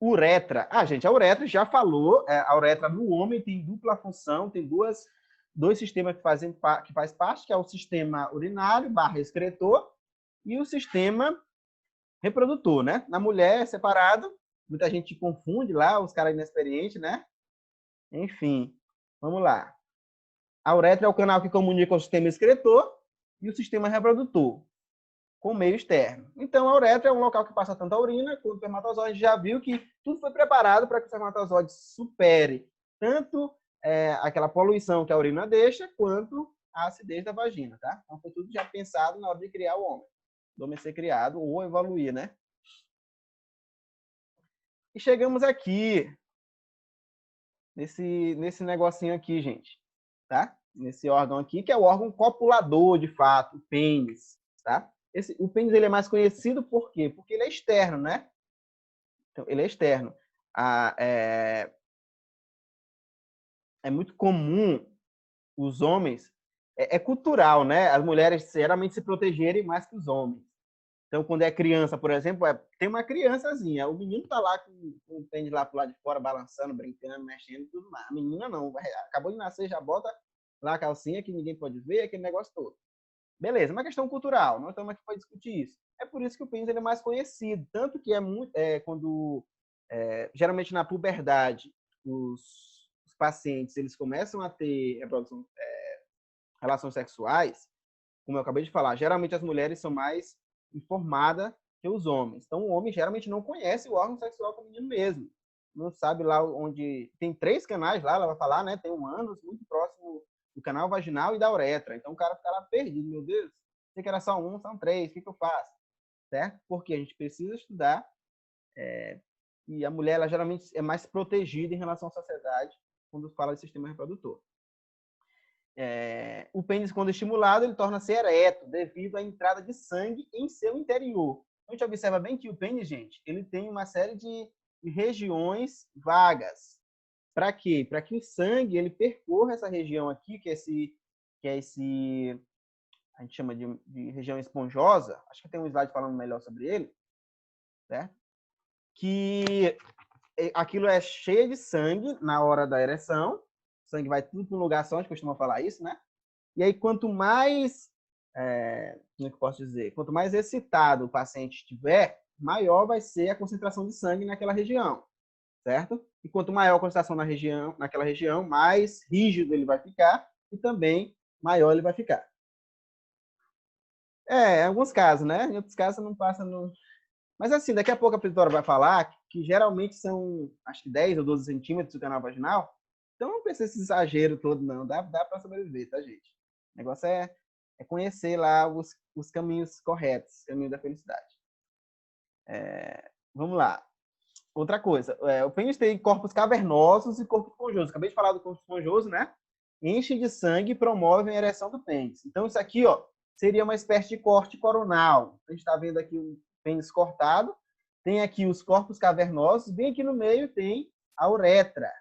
Uretra. Gente, a uretra já falou. A uretra no homem tem dupla função, tem dois sistemas que faz parte, que é o sistema urinário / excretor e o sistema reprodutor, né? Na mulher é separado, muita gente confunde lá, os caras inexperientes, né? Enfim, vamos lá. A uretra é o canal que comunica o sistema excretor e o sistema reprodutor com o meio externo. Então, a uretra é um local que passa tanto a urina quanto o espermatozoide. Já viu que tudo foi preparado para que o espermatozoide supere tanto aquela poluição que a urina deixa, quanto a acidez da vagina, tá? Então, foi tudo já pensado na hora de criar o homem. Do homem ser criado ou evoluir, né? E chegamos aqui, nesse negocinho aqui, gente, tá? Nesse órgão aqui, que é o órgão copulador, de fato, o pênis, tá? O pênis ele é mais conhecido por quê? Porque ele é externo, né? Então, ele é externo. É muito comum os homens... É cultural, né? As mulheres geralmente se protegerem mais que os homens. Então, quando é criança, por exemplo, tem uma criançazinha. O menino tá lá com o pênis lá pro lado de fora, balançando, brincando, mexendo e tudo mais. A menina não. Acabou de nascer, já bota lá a calcinha que ninguém pode ver, aquele negócio todo. Beleza, uma questão cultural, nós estamos aqui para discutir isso. É por isso que o pênis ele é mais conhecido, tanto que quando geralmente na puberdade os pacientes eles começam a ter relações sexuais, como eu acabei de falar, geralmente as mulheres são mais informadas que os homens. Então o homem geralmente não conhece o órgão sexual feminino mesmo, não sabe lá onde tem 3 canais lá, ela vai falar, né? Tem um ânus muito próximo do canal vaginal e da uretra. Então o cara fica lá perdido, meu Deus, sei que era só um, são 3, o que eu faço? Certo? Porque a gente precisa estudar e a mulher ela geralmente é mais protegida em relação à sociedade quando fala de sistema reprodutor. O pênis, quando estimulado, ele torna-se ereto devido à entrada de sangue em seu interior. A gente observa bem que o pênis, gente, ele tem uma série de regiões vagas. Para quê? Para que o sangue ele percorra essa região aqui, que é esse a gente chama de região esponjosa. Acho que tem um slide falando melhor sobre ele, certo? Que aquilo é cheio de sangue na hora da ereção. O sangue vai tudo para um lugar só, a gente costuma falar isso, né? E aí, quanto mais, como é que eu posso dizer? Quanto mais excitado o paciente estiver, maior vai ser a concentração de sangue naquela região, certo? E quanto maior a concentração naquela região, mais rígido ele vai ficar e também maior ele vai ficar. Em alguns casos, né? Em outros casos não passa no... Mas assim, daqui a pouco a prescritora vai falar que geralmente são, acho que 10 ou 12 centímetros do canal vaginal. Então não precisa esse exagero todo, não. Dá para sobreviver, tá, gente? O negócio é conhecer lá os caminhos corretos, caminho da felicidade. Vamos lá. Outra coisa, o pênis tem corpos cavernosos e corpo esponjoso. Acabei de falar do corpo esponjoso, né? Enche de sangue e promove a ereção do pênis. Então, isso aqui, ó, seria uma espécie de corte coronal. A gente está vendo aqui o pênis cortado. Tem aqui os corpos cavernosos. Bem aqui no meio tem a uretra.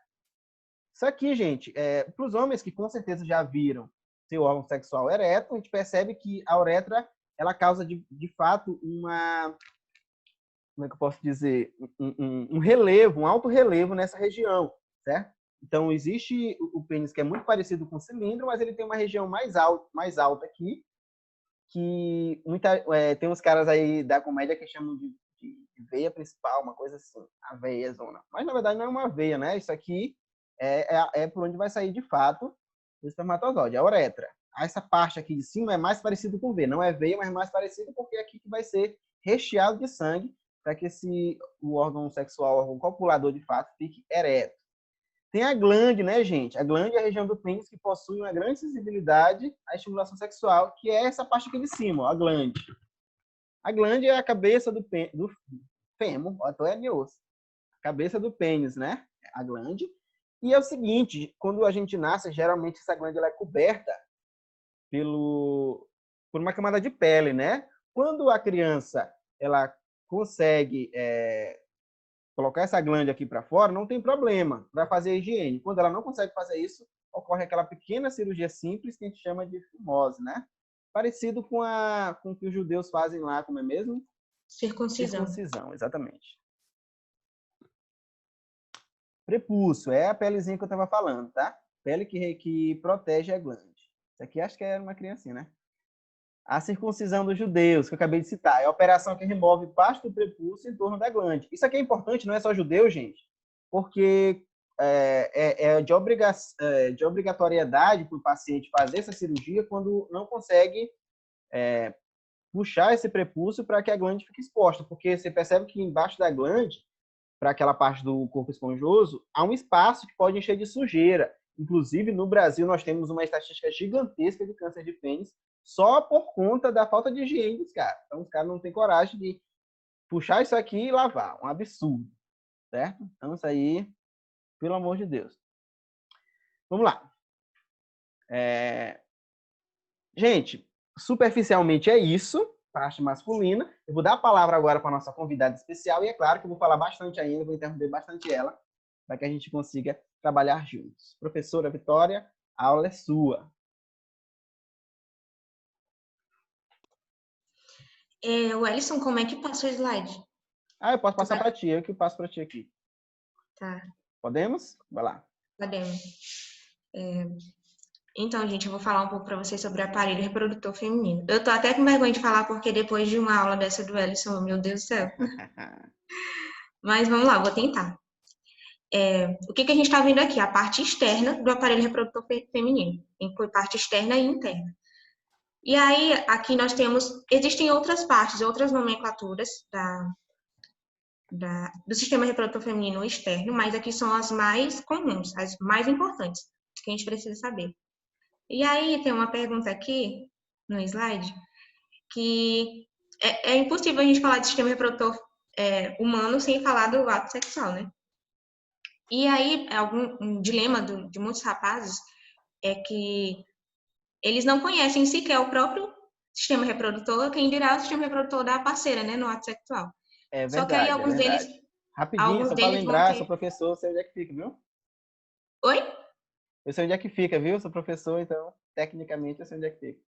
Isso aqui, gente, para os homens que com certeza já viram seu órgão sexual ereto, a gente percebe que a uretra ela causa de fato uma, como é que eu posso dizer, um relevo, um alto relevo nessa região, certo? Então existe o pênis que é muito parecido com o cilindro, mas ele tem uma região mais alta aqui, que tem uns caras aí da comédia que chamam de veia principal, uma coisa assim, a veia zona. Mas na verdade não é uma veia, né? Isso aqui é por onde vai sair de fato o espermatozoide, a uretra. Essa parte aqui de cima é mais parecido com veia, não é veia, mas é mais parecido porque é aqui que vai ser recheado de sangue para que o órgão sexual, o órgão copulador de fato, fique ereto. Tem a glande, né, gente? A glande é a região do pênis que possui uma grande sensibilidade à estimulação sexual, que é essa parte aqui de cima, ó, a glande. A glande é a cabeça do fêmur, até é de osso. A cabeça do pênis, né? A glande. E é o seguinte, quando a gente nasce, geralmente essa glande ela é coberta por uma camada de pele, né? Quando a criança ela consegue colocar essa glande aqui para fora, não tem problema, vai fazer a higiene. Quando ela não consegue fazer isso, ocorre aquela pequena cirurgia simples que a gente chama de fimose, né? Parecido com o que os judeus fazem lá, como é mesmo? Circuncisão. Circuncisão, exatamente. Prepúcio, é a pelezinha que eu estava falando, tá? Pele que protege a glande. Isso aqui acho que era uma criancinha, né? A circuncisão dos judeus, que eu acabei de citar, é a operação que remove parte do prepúcio em torno da glande. Isso aqui é importante, não é só judeu, gente, porque é de obrigatoriedade para o paciente fazer essa cirurgia quando não consegue puxar esse prepúcio para que a glande fique exposta, porque você percebe que embaixo da glande, para aquela parte do corpo esponjoso, há um espaço que pode encher de sujeira. Inclusive, no Brasil, nós temos uma estatística gigantesca de câncer de pênis só por conta da falta de higiene dos caras. Então, os caras não têm coragem de puxar isso aqui e lavar. Um absurdo, certo? Então, isso aí, pelo amor de Deus. Vamos lá. Gente, superficialmente é isso, parte masculina. Eu vou dar a palavra agora para a nossa convidada especial e é claro que eu vou falar bastante ainda, vou interromper bastante ela, para que a gente consiga trabalhar juntos. Professora Vitória, a aula é sua. Wellington, como é que passa o slide? Eu posso passar para ti, eu que passo para ti aqui. Tá. Podemos? Vai lá. Podemos. Então, gente, eu vou falar um pouco para vocês sobre o aparelho reprodutor feminino. Eu tô até com vergonha de falar, porque depois de uma aula dessa do Ellison, meu Deus do céu. Mas vamos lá, vou tentar. O que a gente está vendo aqui? A parte externa do aparelho reprodutor feminino. Inclui parte externa e interna. E aí, aqui nós temos, existem outras partes, outras nomenclaturas do sistema reprodutor feminino externo, mas aqui são as mais comuns, as mais importantes, que a gente precisa saber. E aí, tem uma pergunta aqui no slide, que é impossível a gente falar de sistema reprodutor humano sem falar do ato sexual, né? E aí, um dilema de muitos rapazes é que eles não conhecem sequer o próprio sistema reprodutor, quem dirá o sistema reprodutor da parceira, né, no ato sexual. É Só que aí verdade, é verdade. Rapidinho, só para vão lembrar, sou ter... professor, sei onde é que fica, viu? Oi? Eu sei onde é que fica, viu? Sou professor, então, tecnicamente, eu sei onde é que fica.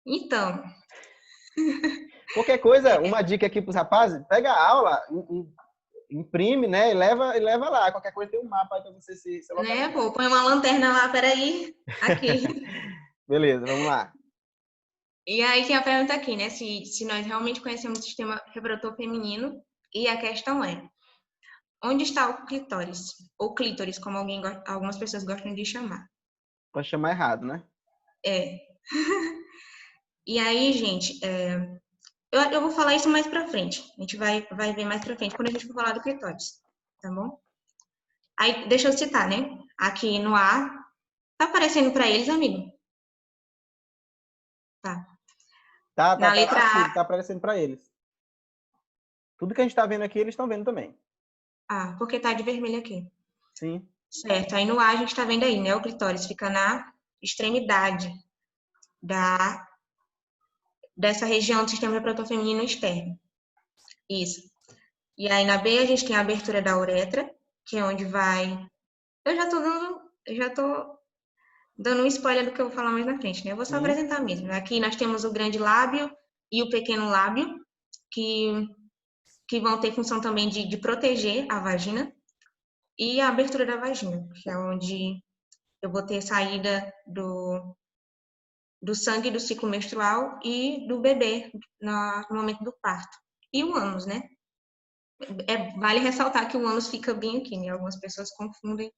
Então, Qualquer coisa, uma dica aqui para os rapazes, pega a aula, imprime, né, e leva lá. Qualquer coisa tem um mapa aí para você se né, localizar. pô, põe uma lanterna lá, peraí, aqui. Beleza, vamos lá. E aí tem a pergunta aqui, né, se nós realmente conhecemos o sistema reprodutor feminino, e a questão é, onde está o clitóris? Ou clítoris, como algumas pessoas gostam de chamar. Pode chamar errado, né? É. E aí, gente, eu vou falar isso mais pra frente. A gente vai ver mais pra frente, quando a gente for falar do clitóris, tá bom? Aí, deixa eu citar, né? Aqui no A, tá aparecendo pra eles, amigo? Tá. Tá Na letra lá sim, A, tá aparecendo para eles. Tudo que a gente tá vendo aqui, eles estão vendo também. porque tá de vermelho aqui. Sim. Certo. Aí no A a gente tá vendo aí, né? O clitóris fica na extremidade dessa região do sistema reprodutor feminino externo. Isso. E aí na B a gente tem a abertura da uretra, que é onde vai. Eu já tô dando um spoiler do que eu vou falar mais na frente, né? Eu vou só Uhum. apresentar mesmo. Aqui nós temos o grande lábio e o pequeno lábio, que, que vão ter função também de proteger a vagina, e a abertura da vagina, que é onde eu vou ter saída do sangue do ciclo menstrual e do bebê no momento do parto. E o ânus, né? Vale ressaltar que o ânus fica bem aqui, né? Algumas pessoas confundem,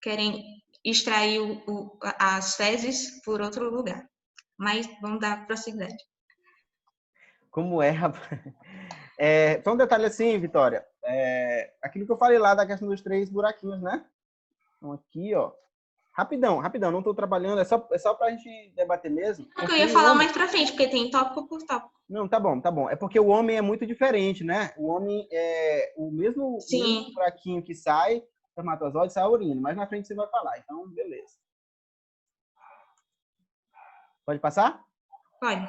querem extrair as fezes por outro lugar. Mas vamos dar prosseguidade. Como é, rapaz? Só um detalhe assim, Vitória. Aquilo que eu falei lá da questão dos 3 buraquinhos, né? Então aqui, ó. Rapidão, não estou trabalhando, é só para a gente debater mesmo. Eu Porque ia o falar homem. mais pra frente, porque tem tópico por tópico. Não, tá bom, tá bom. É porque o homem é muito diferente, né? O homem é o mesmo Sim, buraquinho que sai, espermatozoide, sai a urina. Mas na frente você vai falar. Então, beleza. Pode passar? pode.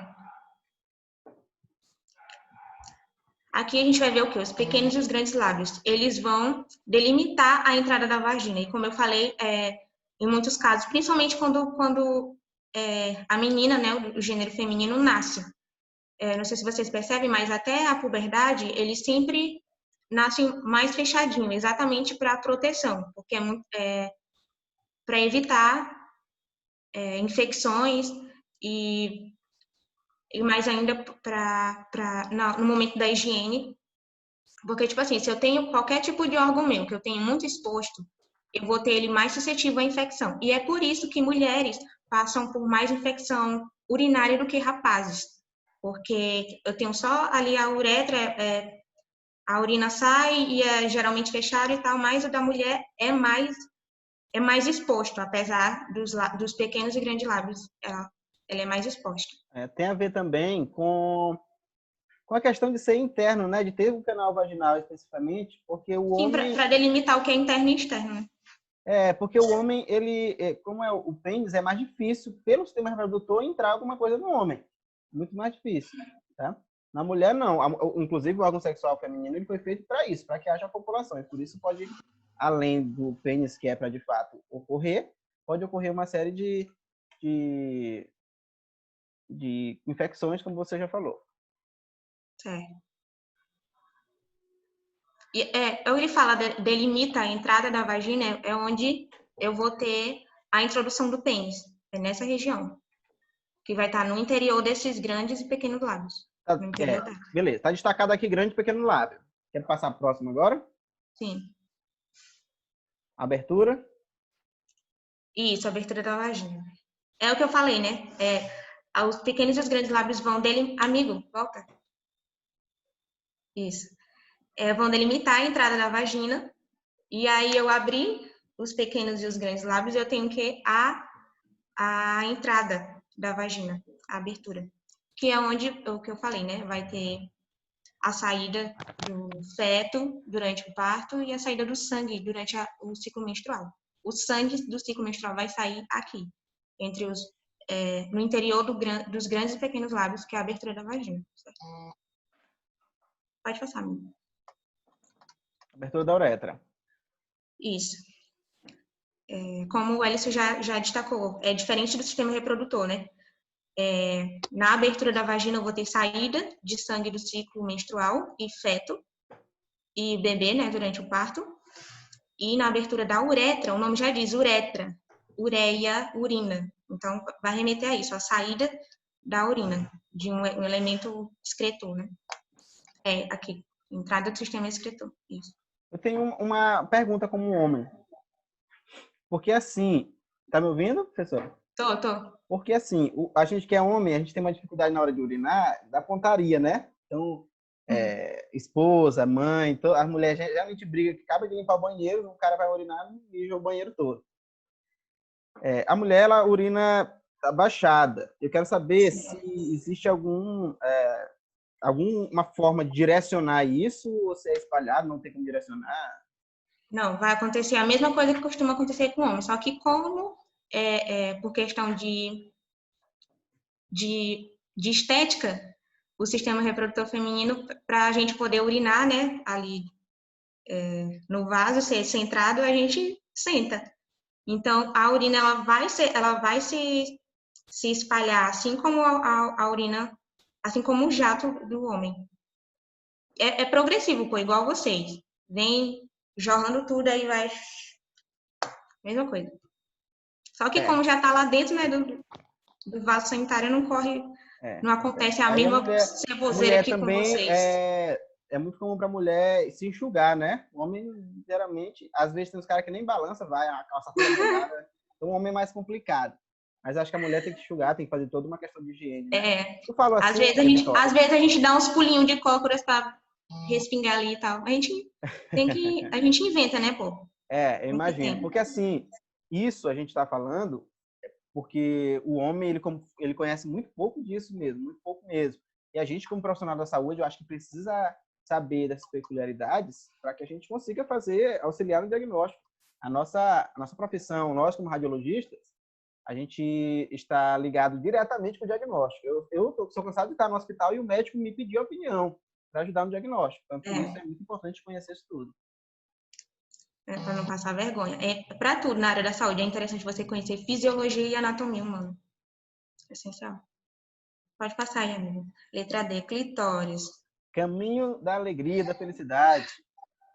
Aqui a gente vai ver o quê? Os pequenos e os grandes lábios. Eles vão delimitar a entrada da vagina. E como eu falei, em muitos casos, principalmente quando a menina, né, o gênero feminino, nasce. Não sei se vocês percebem, mas até a puberdade, eles sempre nascem mais fechadinho, exatamente para proteção, porque para evitar infecções e, e mais ainda no momento da higiene. Porque, tipo assim, se eu tenho qualquer tipo de órgão meu que eu tenho muito exposto, eu vou ter ele mais suscetível à infecção. E é por isso que mulheres passam por mais infecção urinária do que rapazes. Porque eu tenho só ali a uretra, a urina sai e é geralmente fechada e tal, mas o da mulher é mais exposto, apesar dos pequenos e grandes lábios, ela é mais exposta. Tem a ver também com a questão de ser interno, né? De ter um canal vaginal especificamente, porque o Sim, homem para delimitar o que é interno e externo, né? porque o homem, como é o pênis, é mais difícil, pelo sistema reprodutor, entrar alguma coisa no homem. Muito mais difícil, tá? Na mulher, não. Inclusive, o órgão sexual feminino ele foi feito para isso, para que haja população. E por isso pode, além do pênis, que é para de fato ocorrer, pode ocorrer uma série de, de infecções, como você já falou. Certo. Eu lhe falo, delimita a entrada da vagina, é onde eu vou ter a introdução do pênis. É nessa região, que vai estar no interior desses grandes e pequenos lábios. No interior da... Beleza, está destacado aqui grande e pequeno lábio. Quer passar para o próximo agora? Sim. Abertura. Isso, abertura da vagina. É o que eu falei, né? Os pequenos e os grandes lábios vão dele... Amigo, volta. Isso. Vão delimitar a entrada da vagina. E aí eu abri os pequenos e os grandes lábios, eu tenho que a entrada da vagina, a abertura. Que é onde, o que eu falei, né? Vai ter a saída do feto durante o parto e a saída do sangue durante o ciclo menstrual. O sangue do ciclo menstrual vai sair aqui, no interior dos grandes e pequenos lábios, que é a abertura da vagina. Certo? Pode passar, amigo. Abertura da uretra. Isso. Como o Ellison já destacou, é diferente do sistema reprodutor, né? Na abertura da vagina eu vou ter saída de sangue do ciclo menstrual e feto e bebê, né, durante o parto. E na abertura da uretra, o nome já diz uretra, ureia, urina. Então, vai remeter a isso, a saída da urina, de um elemento excretor, né? Aqui, entrada do sistema excretor. Isso. Eu tenho uma pergunta como homem. Porque assim, tá me ouvindo, professor? Tô. Porque assim, a gente que é homem, a gente tem uma dificuldade na hora de urinar da pontaria, né? Então, esposa, mãe, as mulheres geralmente brigam que acaba de limpar o banheiro, o cara vai urinar e mija o banheiro todo. A mulher, ela urina abaixada. Eu quero saber se existe alguma forma de direcionar isso, ou se é espalhado, não tem como direcionar. Não, vai acontecer a mesma coisa que costuma acontecer com o homem, só que como por questão de estética, o sistema reprodutor feminino, para a gente poder urinar, né, ali no vaso, ser centrado, a gente senta. Então, a urina ela vai se espalhar, assim como a urina, assim como o jato do homem. É progressivo, pô, igual vocês. Vem jorrando tudo, aí vai... Mesma coisa. Só que como já tá lá dentro, né, do vaso sanitário, não corre... Não acontece a mesma ceboseira aqui com vocês. É muito comum para a mulher se enxugar, né? O homem, geralmente, às vezes tem uns caras que nem balança, vai, a calça toda molhada. Então, o homem é mais complicado. Mas acho que a mulher tem que enxugar, tem que fazer toda uma questão de higiene, né? Tu falou assim, às vezes a gente dá uns pulinhos de cócoras para respingar ali e tal. A gente inventa, né, pô? Eu imagino. Porque assim, isso a gente está falando porque o homem, ele conhece muito pouco disso mesmo, muito pouco mesmo. E a gente, como profissional da saúde, eu acho que precisa saber dessas peculiaridades para que a gente consiga auxiliar no diagnóstico. A nossa profissão, nós como radiologistas, a gente está ligado diretamente com o diagnóstico. Eu sou cansado de estar no hospital e o médico me pediu opinião para ajudar no diagnóstico. Então, por isso é muito importante conhecer isso tudo. Para não passar vergonha. Para tudo na área da saúde, é interessante você conhecer fisiologia e anatomia humana. É essencial. Pode passar aí, amigo. Letra D, clitóris. Caminho da alegria, da felicidade.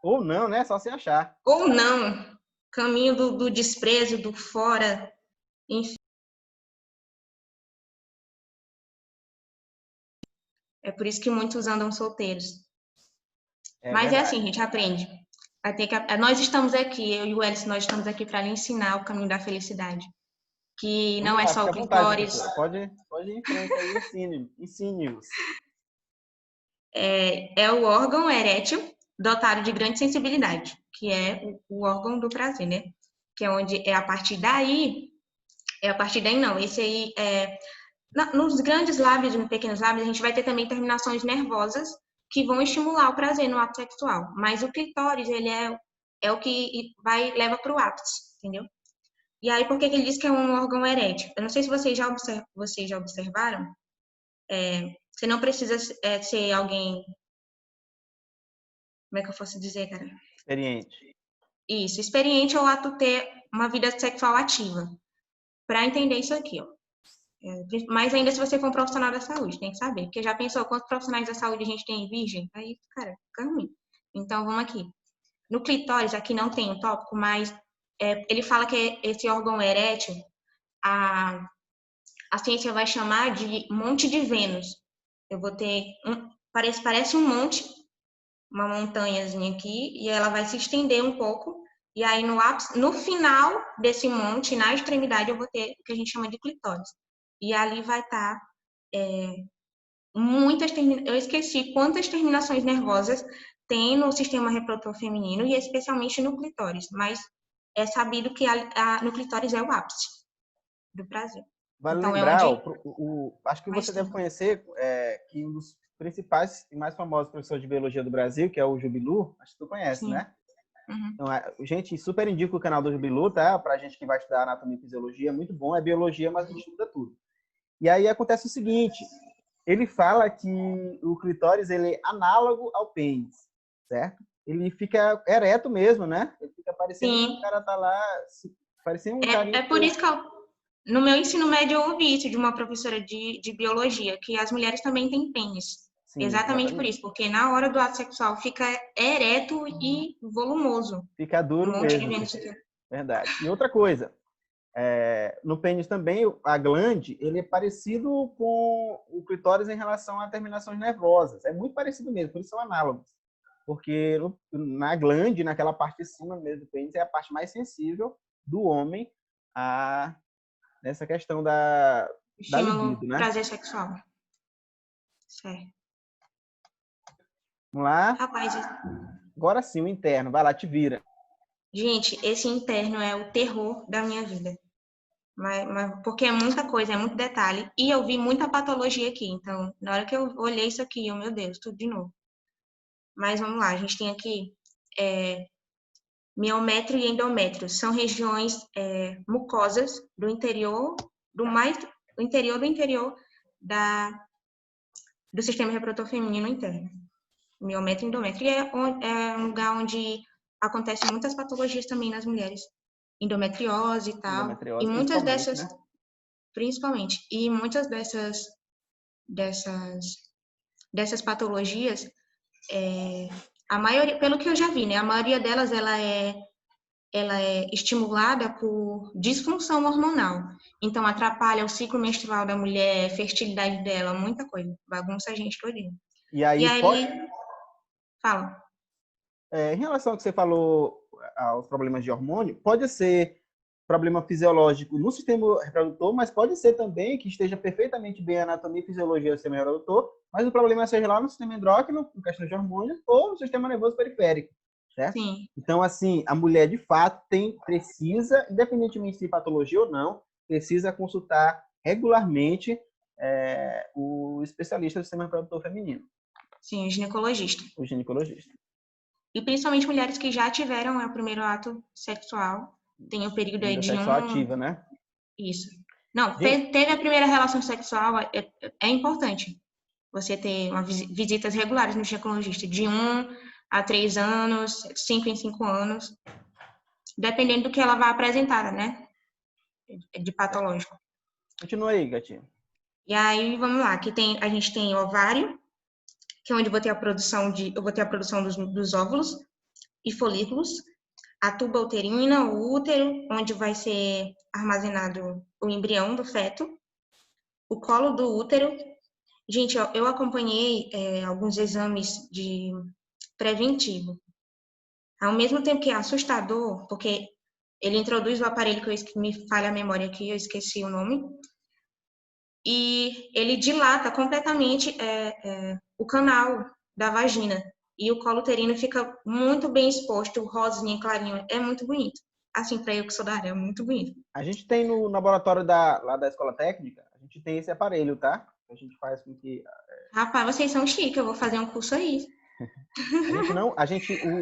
Ou não, né? Só se achar. Ou não. Caminho do desprezo, do fora. Enfim. É por isso que muitos andam solteiros. Mas verdade. É assim, a gente aprende. Nós estamos aqui, eu e o Ellison, nós estamos aqui para lhe ensinar o caminho da felicidade. Que não é só o clitóris. Pode ir em frente aí, ensine-os. É o órgão erétil dotado de grande sensibilidade, que é o órgão do prazer, né? Que é onde a partir daí não, esse aí nos grandes lábios e nos pequenos lábios a gente vai ter também terminações nervosas que vão estimular o prazer no ato sexual, mas o clitóris, ele é o que leva para o ápice, entendeu? E aí, por que ele diz que é um órgão erétil? Eu não sei se vocês já observaram, você não precisa ser alguém, como é que eu posso dizer, cara? Experiente. Isso, experiente ou apto ter uma vida sexual ativa. Para entender isso aqui, ó. Mas ainda se você for um profissional da saúde, tem que saber. Porque já pensou quantos profissionais da saúde a gente tem virgem? Aí, cara, fica ruim. Então, vamos aqui. No clitóris, aqui não tem o tópico, mas ele fala que esse órgão erétil, a ciência vai chamar de monte de Vênus. Eu vou ter, parece um monte, uma montanhazinha aqui, e ela vai se estender um pouco, e aí no ápice, no final desse monte, na extremidade, eu vou ter o que a gente chama de clitóris. E ali vai estar muitas eu esqueci quantas terminações nervosas tem no sistema reprodutor feminino, e especialmente no clitóris, mas é sabido que no clitóris é o ápice do prazer. Vale Então, lembrar, é onde acho que mais você deve tem. conhecer que um dos principais e mais famosos professores de biologia do Brasil, que é o Jubilu, acho que tu conhece, Sim. né? Uhum. Então, gente, super indico o canal do Jubilu, tá? Pra gente que vai estudar anatomia e fisiologia, é muito bom, é biologia, mas a gente estuda tudo. E aí acontece o seguinte, ele fala que o clitóris ele é análogo ao pênis, certo? Ele fica ereto mesmo, né? Ele fica parecendo que o Sim. cara tá lá, parecendo um carinha. É por isso que no meu ensino médio eu ouvi isso de uma professora de biologia, que as mulheres também têm pênis. Sim, Exatamente por exatamente. isso, porque na hora do ato sexual fica ereto e volumoso. Fica Um duro monte de mesmo, Vênus aqui. verdade. E outra coisa, no pênis também, a glande, ele é parecido com o clitóris em relação a terminações nervosas. É muito parecido mesmo, por isso são análogos. Porque na glande, naquela parte de cima mesmo do pênis, é a parte mais sensível do homem nessa questão da libido, Estímulo, né? prazer sexual. Certo. Vamos lá. Rapaz, Agora sim, o interno. Vai lá, te vira. gente, esse interno é o terror da minha vida. Porque é muita coisa, é muito detalhe. E eu vi muita patologia aqui. Então, na hora que eu olhei isso aqui, meu Deus, tudo de novo. Mas vamos lá, a gente tem aqui miométrio e endométrio. São regiões mucosas do interior, do interior do sistema reprodutor feminino interno. Miométrio e endométrio. E é um lugar onde acontecem muitas patologias também nas mulheres. Endometriose e tal. E Endometriose, muitas principalmente, dessas, né? principalmente, e muitas dessas patologias, a maioria, pelo que eu já vi, né? A maioria delas, ela é estimulada por disfunção hormonal. Então, atrapalha o ciclo menstrual da mulher, a fertilidade dela, muita coisa. Bagunça a gente todinho. E E aí, aí, fala. em relação ao que você falou, aos problemas de hormônio, pode ser problema fisiológico no sistema reprodutor, mas pode ser também que esteja perfeitamente bem a anatomia e fisiologia do sistema reprodutor, mas o problema seja lá no sistema endócrino, com questão de hormônios, ou no sistema nervoso periférico, certo? Sim. Então, assim, a mulher, de fato, precisa, independentemente de patologia ou não, precisa consultar regularmente o especialista do sistema reprodutor feminino. Sim, o ginecologista. O ginecologista. E principalmente mulheres que já tiveram o primeiro ato sexual, tem o período aí Vida de sexual ativa, né? Isso. Não, Gente, teve a primeira relação sexual, é importante você ter visitas regulares no ginecologista, de 1 a 3 anos, 5 em 5 anos, dependendo do que ela vai apresentar, né? De patológico. continua aí, gatinho. E aí, vamos lá, aqui a gente tem ovário, que é onde eu vou ter a produção dos óvulos e folículos, a tuba uterina, o útero, onde vai ser armazenado o embrião do feto, o colo do útero. Gente, eu acompanhei alguns exames de preventivo. Ao mesmo tempo que é assustador, porque ele introduz o aparelho que me falha a memória aqui, eu esqueci o nome, e ele dilata completamente o canal da vagina. E o colo uterino fica muito bem exposto, rosinha, clarinho, é muito bonito. Assim, para eu que sou da área, é muito bonito. A gente tem no laboratório lá da escola técnica, a gente tem esse aparelho, tá? A gente faz com que Rapaz, vocês são chiques, eu vou fazer um curso aí.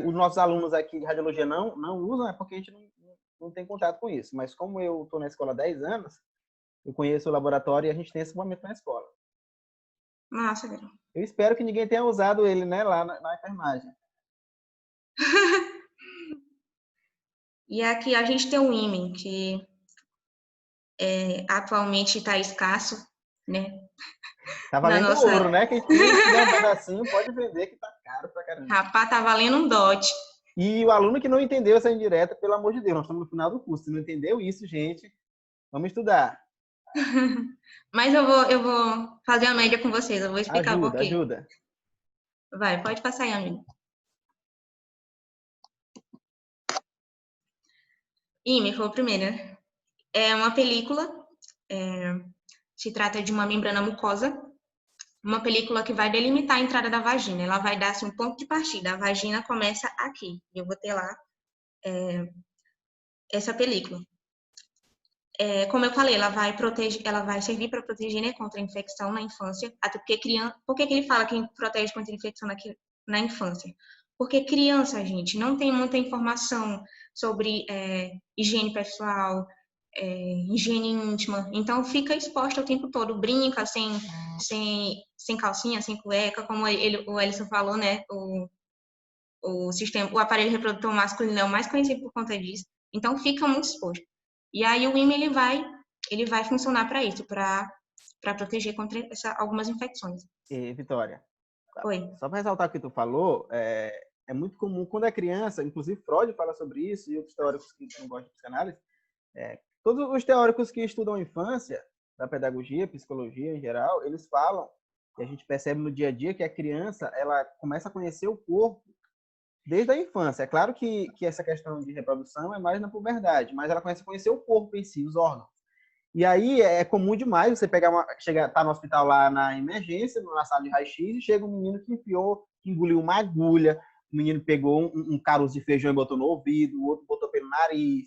os nossos alunos aqui de radiologia não usam, é porque a gente não tem contato com isso. Mas como eu estou na escola há 10 anos, eu conheço o laboratório e a gente tem esse momento na escola. Massa, velho. Eu espero que ninguém tenha usado ele, né, lá na enfermagem. E aqui a gente tem o ímã, que atualmente está escasso, né? Tá Na valendo nossa. ouro, né? Quem quiser um pedacinho pode vender, que tá caro pra caramba. Rapaz, tá valendo um dote. E o aluno que não entendeu essa indireta, pelo amor de Deus, nós estamos no final do curso. Se não entendeu isso, gente, vamos estudar. Mas eu vou fazer a média com vocês, eu vou explicar por Ajuda, quê. ajuda. Vai, pode passar aí, amigo. IME foi o primeiro, né? É uma película, é, se trata de uma membrana mucosa, uma película que vai delimitar a entrada da vagina. Ela vai dar assim, um ponto de partida. A vagina começa aqui. Eu vou ter lá essa película. Como eu falei, ela vai proteger, ela vai servir para proteger, né, contra a infecção na infância. Até porque criança, por que ele fala que protege contra a infecção na infância? Porque criança, gente, não tem muita informação sobre higiene pessoal, higiene íntima, então fica exposta o tempo todo, brinca sem calcinha, sem cueca, como o Ellison falou, né? O aparelho reprodutor masculino é o mais conhecido por conta disso, então fica muito exposto. E aí o IME ele vai funcionar para isso, para proteger contra algumas infecções. E, Vitória, Oi. só para ressaltar o que tu falou, é muito comum quando é criança, inclusive Freud fala sobre isso e outros teóricos que não gostam de psicanálise, todos os teóricos que estudam a infância, da pedagogia, psicologia em geral, eles falam, e a gente percebe no dia a dia, que a criança ela começa a conhecer o corpo desde a infância. É claro que essa questão de reprodução é mais na puberdade, mas ela começa a conhecer o corpo em si, os órgãos. E aí é comum demais você tá no hospital lá na emergência, na sala de raio-x, e chega um menino que engoliu uma agulha, o menino pegou um caroço de feijão e botou no ouvido, o outro botou pelo nariz,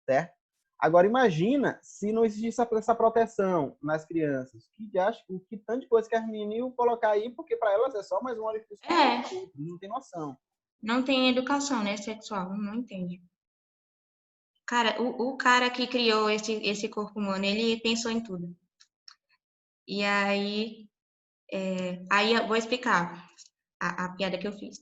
certo? Agora imagina se não existisse essa proteção nas crianças. Que tanto de coisa que as meninas iam colocar aí, porque para elas é só mais um orifício. Não tem noção. Não tem educação, né, sexual, não entende. Cara, o cara que criou esse corpo humano, ele pensou em tudo. E aí eu vou explicar a piada que eu fiz.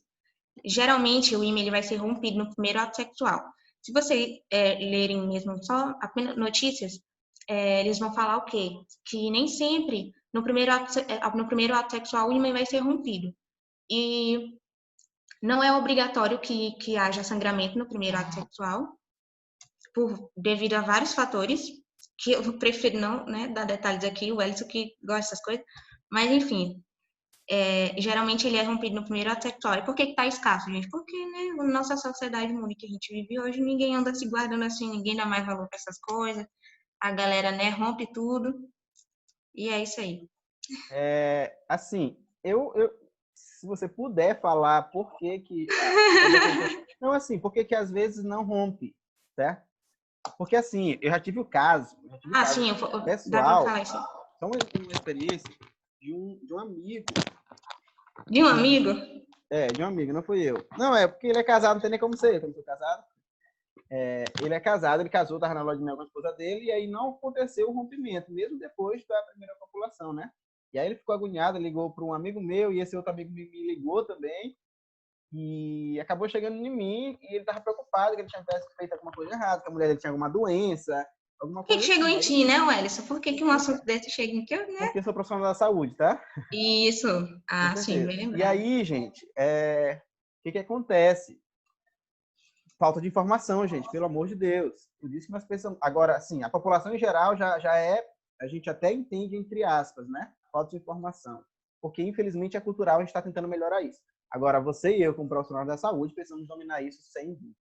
Geralmente, o ímã ele vai ser rompido no primeiro ato sexual. Se vocês lerem mesmo só apenas notícias, eles vão falar o quê? Que nem sempre no primeiro ato sexual o ímã vai ser rompido. E não é obrigatório que haja sangramento no primeiro ato sexual, devido a vários fatores, que eu prefiro não, né, dar detalhes aqui, o Ellison que gosta dessas coisas, mas enfim, geralmente ele é rompido no primeiro ato sexual. E por que tá escasso, gente? Porque, né, na nossa sociedade mundo que a gente vive hoje, ninguém anda se guardando assim, ninguém dá mais valor para essas coisas, a galera, né, rompe tudo, e é isso aí. Assim, se você puder falar por que que... Não, assim, por que que às vezes não rompe, certo? Porque assim, eu já tive o caso Sim, dá para pessoal, falar isso. só uma experiência de um amigo. De um amigo? De um amigo, não fui eu. Não, é porque ele é casado, não tem nem como ser, como sou casado. Ele é casado, ele casou, estava na loja de mel com a esposa dele, e aí não aconteceu o rompimento, mesmo depois da primeira copulação, né? E aí ele ficou agoniado, ligou para um amigo meu, e esse outro amigo me ligou também, e acabou chegando em mim, e ele estava preocupado que ele tinha feito alguma coisa errada, que a mulher dele tinha alguma doença, alguma Por que coisa chegou assim. em ti, né, Wellison? Por que um assunto desse chega em ti, né? Porque eu sou profissional da saúde, tá? Isso. Com Sim, certeza. bem E lembrado. aí, gente, o que acontece? Falta de informação, gente, pelo amor de Deus. Por isso que nós pensamos. Agora, assim, a população em geral já é. A gente até entende, entre aspas, né? Falta de informação. Porque, infelizmente, é cultural, a gente está tentando melhorar isso. Agora, você e eu, como profissional da saúde, precisamos dominar isso sem dúvida.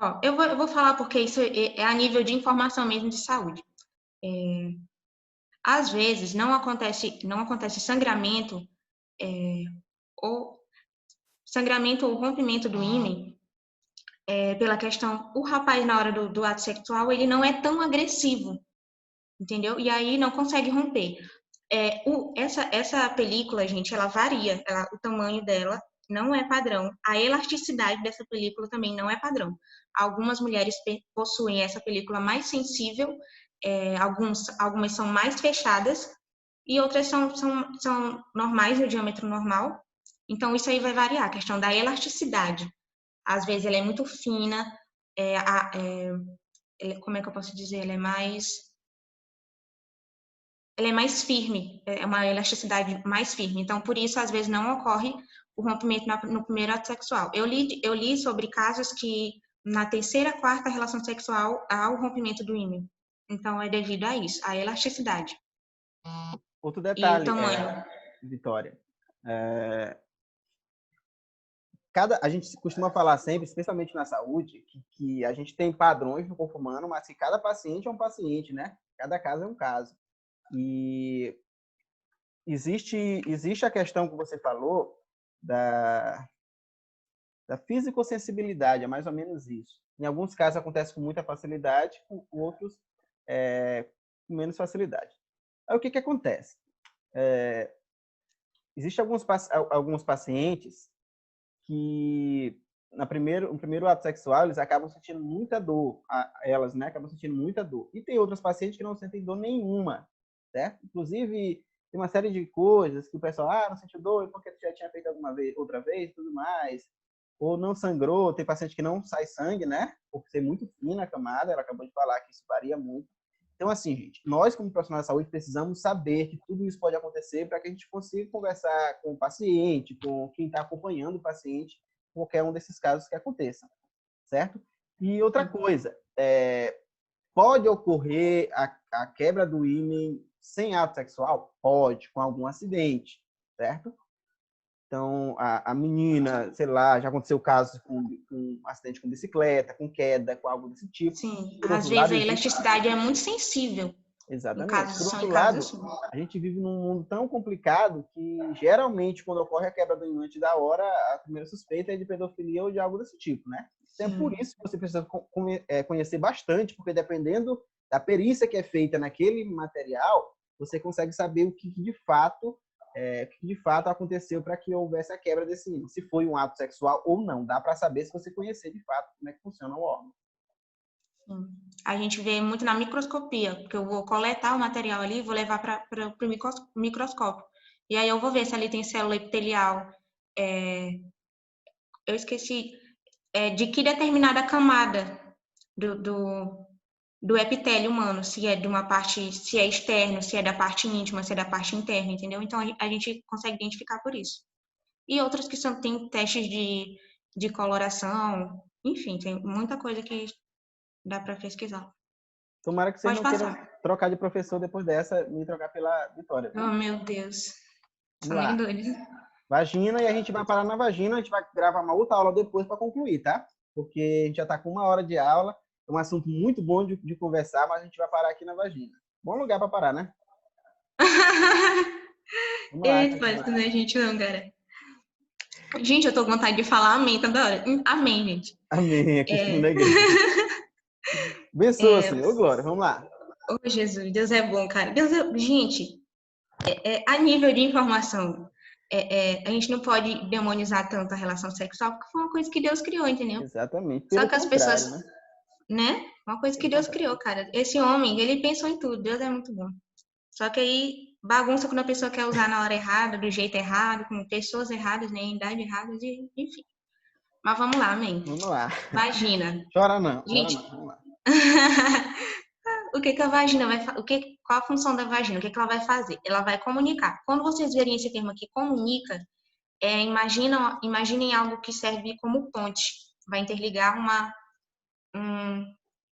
Ó, eu vou falar porque isso é a nível de informação mesmo de saúde. Às vezes não acontece sangramento ou rompimento do ímen pela questão, o rapaz na hora do ato sexual ele não é tão agressivo, entendeu? E aí não consegue romper. Essa película, gente, ela varia, o tamanho dela não é padrão. A elasticidade dessa película também não é padrão. Algumas mulheres possuem essa película mais sensível, algumas são mais fechadas e outras são normais, no diâmetro normal. Então, isso aí vai variar, a questão da elasticidade. Às vezes ela é muito fina, como é que eu posso dizer? Ela é mais firme, é uma elasticidade mais firme. Então, por isso, às vezes, não ocorre o rompimento no primeiro ato sexual. Eu li sobre casos que na terceira, quarta relação sexual há o rompimento do ímã. Então, é devido a isso, a elasticidade. Outro E o detalhe, tamanho. Vitória, a gente costuma falar sempre, especialmente na saúde, que a gente tem padrões no corpo humano, mas que cada paciente é um paciente, né? Cada caso é um caso. E existe a questão que você falou da fisicosensibilidade, é mais ou menos isso. Em alguns casos acontece com muita facilidade, com outros com menos facilidade. Aí o que acontece? Existem alguns pacientes que no primeiro ato sexual eles acabam sentindo muita dor, elas, né, acabam sentindo muita dor. E tem outros pacientes que não sentem dor nenhuma, certo? Inclusive, tem uma série de coisas que o pessoal, não sentiu dor porque já tinha feito outra vez, tudo mais. Ou não sangrou, tem paciente que não sai sangue, né? Por ser muito fina a camada, ela acabou de falar que isso varia muito. Então, assim, gente, nós como profissionais de saúde precisamos saber que tudo isso pode acontecer para que a gente consiga conversar com o paciente, com quem está acompanhando o paciente, qualquer um desses casos que aconteçam, certo? E outra coisa, pode ocorrer a quebra do ímen sem ato sexual? Pode, com algum acidente, certo? Então, a menina, sei lá, já aconteceu casos com acidente com bicicleta, com queda, com algo desse tipo. Sim, Por às outro vezes lado, a elasticidade é muito sensível. No Exatamente. caso, Por são outro em casos lado, assim. a gente vive num mundo tão complicado que, geralmente, quando ocorre a quebra do ímã antes da hora, a primeira suspeita é de pedofilia ou de algo desse tipo, né? Então, é por isso que você precisa conhecer bastante, porque dependendo da perícia que é feita naquele material, você consegue saber o que de fato aconteceu para que houvesse a quebra desse ímã. Se foi um ato sexual ou não. Dá para saber se você conhecer de fato como é que funciona o órgão. Sim. A gente vê muito na microscopia, porque eu vou coletar o material ali e vou levar para o microscópio. E aí eu vou ver se ali tem célula epitelial. Eu esqueci de que determinada camada do epitélio humano, se é de uma parte, se é externo, se é da parte íntima, se é da parte interna, entendeu? Então a gente consegue identificar por isso. E outras que tem testes de coloração, enfim, tem muita coisa que dá para pesquisar. Tomara que vocês Pode não queiram passar. trocar de professor depois dessa, me trocar pela Vitória, viu? Oh, meu Deus. Vamos Sou nem lá. doida. Vagina, e a gente vai parar na vagina, a gente vai gravar uma outra aula depois para concluir, tá? Porque a gente já está com 1 hora de aula, é um assunto muito bom de conversar, mas a gente vai parar aqui na vagina. Bom lugar para parar, né? Vamos lá, Eita, continua. parece que não é gente não, cara. Gente, eu tô com vontade de falar amém toda hora. Amém, gente. Amém, aqui estamos na igreja. Abençoa, Senhor. Ô, Glória, vamos lá. Oh, Jesus, Deus é bom, cara. Gente, a nível de informação, a gente não pode demonizar tanto a relação sexual, porque foi uma coisa que Deus criou, entendeu? Exatamente, Só pelo que as pessoas, contrário, né? né? Uma coisa que Pelo Deus contrário. criou, cara. Esse homem, ele pensou em tudo. Deus é muito bom. Só que aí bagunça quando a pessoa quer usar na hora errada, do jeito errado, com pessoas erradas, né? Em idade errada, enfim. Mas vamos lá, amém. Vamos lá. Vagina. Chora não, Gente, vamos lá. o que a vagina vai fazer? Qual a função da vagina? O que ela vai fazer? Ela vai comunicar. Quando vocês verem esse termo aqui, comunica, imaginem algo que serve como ponte. Vai interligar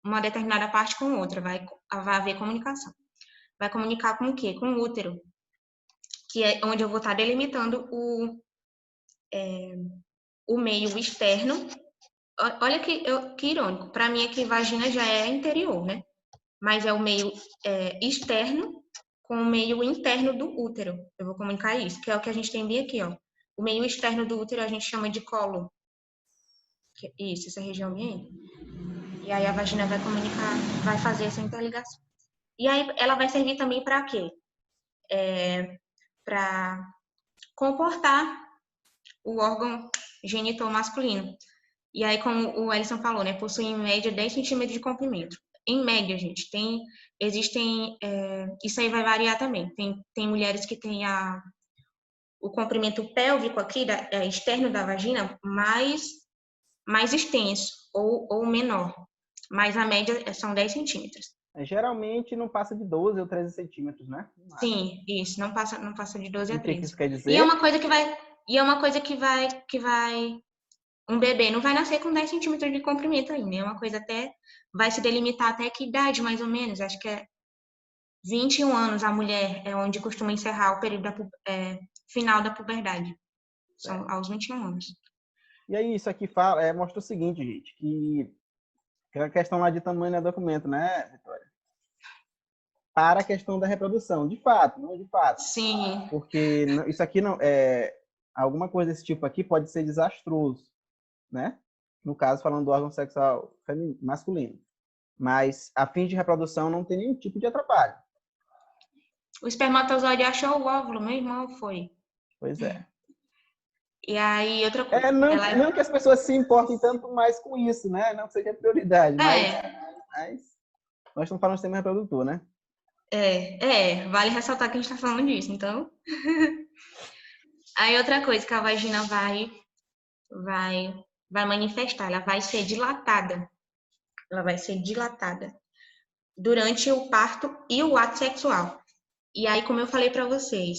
uma determinada parte com outra. Vai haver comunicação. Vai comunicar com o quê? Com o útero, que é onde eu vou estar delimitando o meio externo. Olha que irônico. Para mim, aqui vagina já é interior, né? Mas é o meio externo com o meio interno do útero. Eu vou comunicar isso, que é o que a gente tem bem aqui, ó. O meio externo do útero a gente chama de colo. Isso, essa região bem aí. E aí a vagina vai comunicar, vai fazer essa interligação. E aí ela vai servir também para quê? Para comportar o órgão genital masculino. E aí, como o Ellison falou, né, possui em média 10 centímetros de comprimento. Em média, gente, isso aí vai variar também. Tem mulheres que têm o comprimento pélvico aqui, externo da vagina, mais extenso ou menor. Mas a média são 10 centímetros. Geralmente não passa de 12 ou 13 centímetros, né? Sim, isso, não passa de 12 E a o que 13. isso quer E é dizer? uma coisa que vai... E é uma coisa um bebê não vai nascer com 10 centímetros de comprimento ainda. É uma coisa até, vai se delimitar até que idade, mais ou menos. Acho que é 21 anos a mulher é onde costuma encerrar o período final da puberdade. São aos 21 anos. E aí, isso aqui mostra o seguinte, gente, que a questão lá de tamanho é documento, né, Vitória? Para a questão da reprodução, de fato, não de fato. Sim. Porque isso aqui não alguma coisa desse tipo aqui pode ser desastroso, né? No caso, falando do órgão sexual masculino. Mas, a fim de reprodução, não tem nenhum tipo de atrapalho. O espermatozoide achou o óvulo, meu irmão foi. Pois é. E aí, outra coisa. Não que as pessoas se importem tanto mais com isso, né? Não que seja prioridade, mas nós estamos falando de sistema reprodutor, né? Vale ressaltar que a gente está falando disso, então. Aí, outra coisa que a vagina vai manifestar, ela vai ser dilatada. Ela vai ser dilatada durante o parto e o ato sexual. E aí, como eu falei para vocês,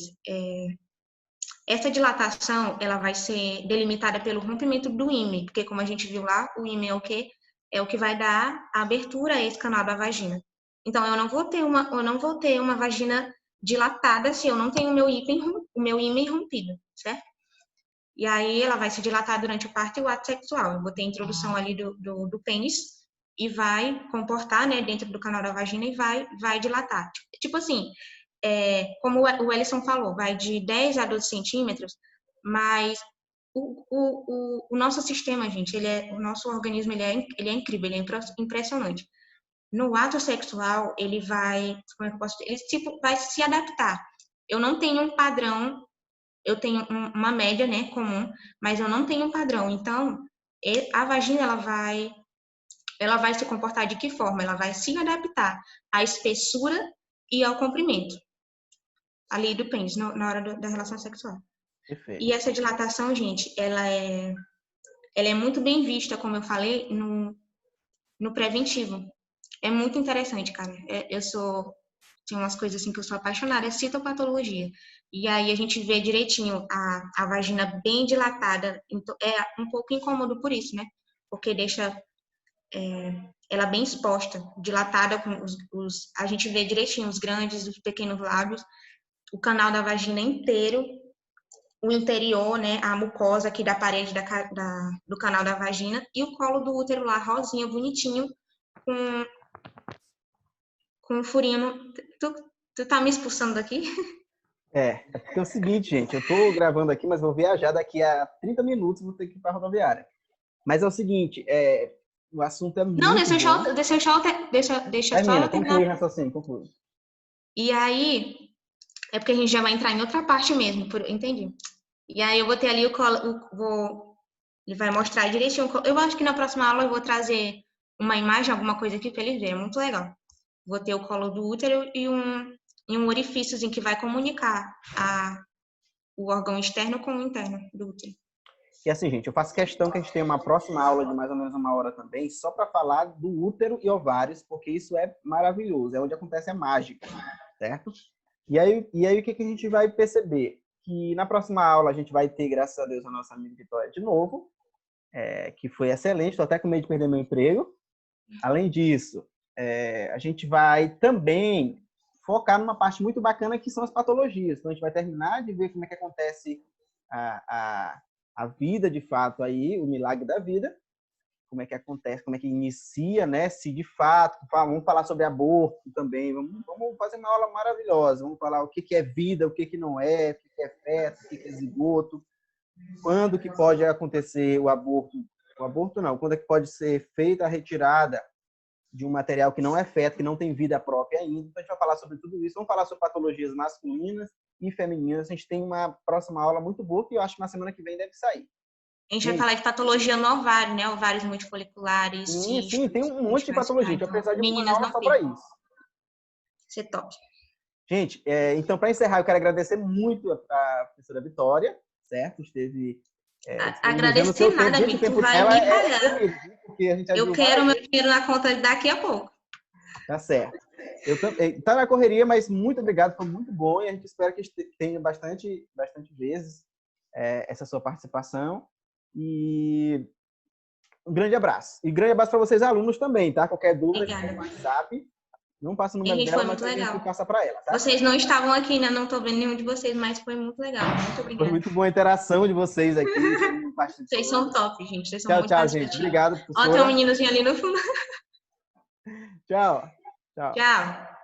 essa dilatação, ela vai ser delimitada pelo rompimento do ímen, porque como a gente viu lá, o ímen é o quê? É o que vai dar a abertura a esse canal da vagina. Então, eu não vou ter uma vagina dilatada se eu não tenho o meu ímen rompido, certo? E aí, ela vai se dilatar durante o parto e o ato sexual. Eu vou ter a introdução ali do pênis e vai comportar, né, dentro do canal da vagina e vai dilatar. Tipo assim, como o Ellison falou, vai de 10 a 12 centímetros, mas o nosso sistema, gente, o nosso organismo, ele é incrível, ele é impressionante. No ato sexual, ele vai, como é que eu posso dizer? Ele tipo, vai se adaptar. Eu não tenho um padrão, eu tenho uma média, né, comum, mas eu não tenho um padrão. Então, a vagina, ela vai se comportar de que forma? Ela vai se adaptar à espessura e ao comprimento ali do pênis, na hora da relação sexual. Perfeito. E essa dilatação, gente, ela é muito bem vista, como eu falei, no preventivo. É muito interessante, cara. Tem umas coisas assim que eu sou apaixonada, é citopatologia. E aí a gente vê direitinho a vagina bem dilatada. Então, é um pouco incômodo por isso, né? Porque deixa ela bem exposta, dilatada com a gente vê direitinho os grandes, os pequenos lábios, o canal da vagina inteiro, o interior, né, a mucosa aqui da parede do canal da vagina e o colo do útero lá, rosinha, bonitinho, com um furinho. Tu tá me expulsando daqui? Porque é o seguinte, gente, eu tô gravando aqui, mas vou viajar daqui a 30 minutos, vou ter que ir para a rodoviária. Mas é o seguinte, o assunto é muito Não, bom. deixa só Termina, eu terminar. conclui o raciocínio, conclui. E aí, é porque a gente já vai entrar em outra parte mesmo, entendi. E aí eu vou ter ali ele vai mostrar direitinho. Eu acho que na próxima aula eu vou trazer uma imagem, alguma coisa aqui para eles verem. É muito legal. Vou ter o colo do útero e um orifíciozinho que vai comunicar o órgão externo com o interno do útero. E assim, gente, eu faço questão que a gente tenha uma próxima aula de mais ou menos 1 hora também, só para falar do útero e ovários, porque isso é maravilhoso, é onde acontece a mágica, certo? E aí o que a gente vai perceber? Que na próxima aula a gente vai ter, graças a Deus, a nossa amiga Vitória de novo, que foi excelente, estou até com medo de perder meu emprego. Além disso, a gente vai também focar numa parte muito bacana que são as patologias. Então, a gente vai terminar de ver como é que acontece a vida, de fato, aí, o milagre da vida, como é que acontece, como é que inicia, né? Se de fato, vamos falar sobre aborto também, vamos fazer uma aula maravilhosa, vamos falar o que é vida, o que não é, o que é feto, o que é zigoto, quando que pode acontecer o aborto não, quando é que pode ser feita a retirada de um material que não é feto, que não tem vida própria ainda. Então, a gente vai falar sobre tudo isso. Vamos falar sobre patologias masculinas e femininas. A gente tem uma próxima aula muito boa que eu acho que na semana que vem deve sair. A gente vai falar de patologia no ovário, né? Ovários multifoliculares, Sim, tem um monte de patologia. A gente vai precisar de uma meninas aula só para isso. Isso é top. Gente, então, para encerrar, eu quero agradecer muito a professora Vitória, certo? Esteve agradecer nada, amigo. Tu vai me pagar. Eu quero meu dinheiro na conta daqui a pouco. Tá certo. Tá na correria, mas muito obrigado, foi muito bom e a gente espera que tenha bastante vezes essa sua participação. E um grande abraço. E grande abraço para vocês, alunos, também, tá? Qualquer dúvida, Obrigada. tem no WhatsApp. Não passa o número Gente, dela, foi mas muito a gente legal. passa para ela, tá? Vocês não estavam aqui, né? Não estou vendo nenhum de vocês, mas foi muito legal. Muito Foi obrigada. muito boa a interação de vocês aqui, Vocês são participando. top, gente. Vocês são Tchau, muito tchau, gente. participativos. Obrigado, Ó, tem um professora. meninozinho ali no fundo. Tchau. Tchau. Tchau.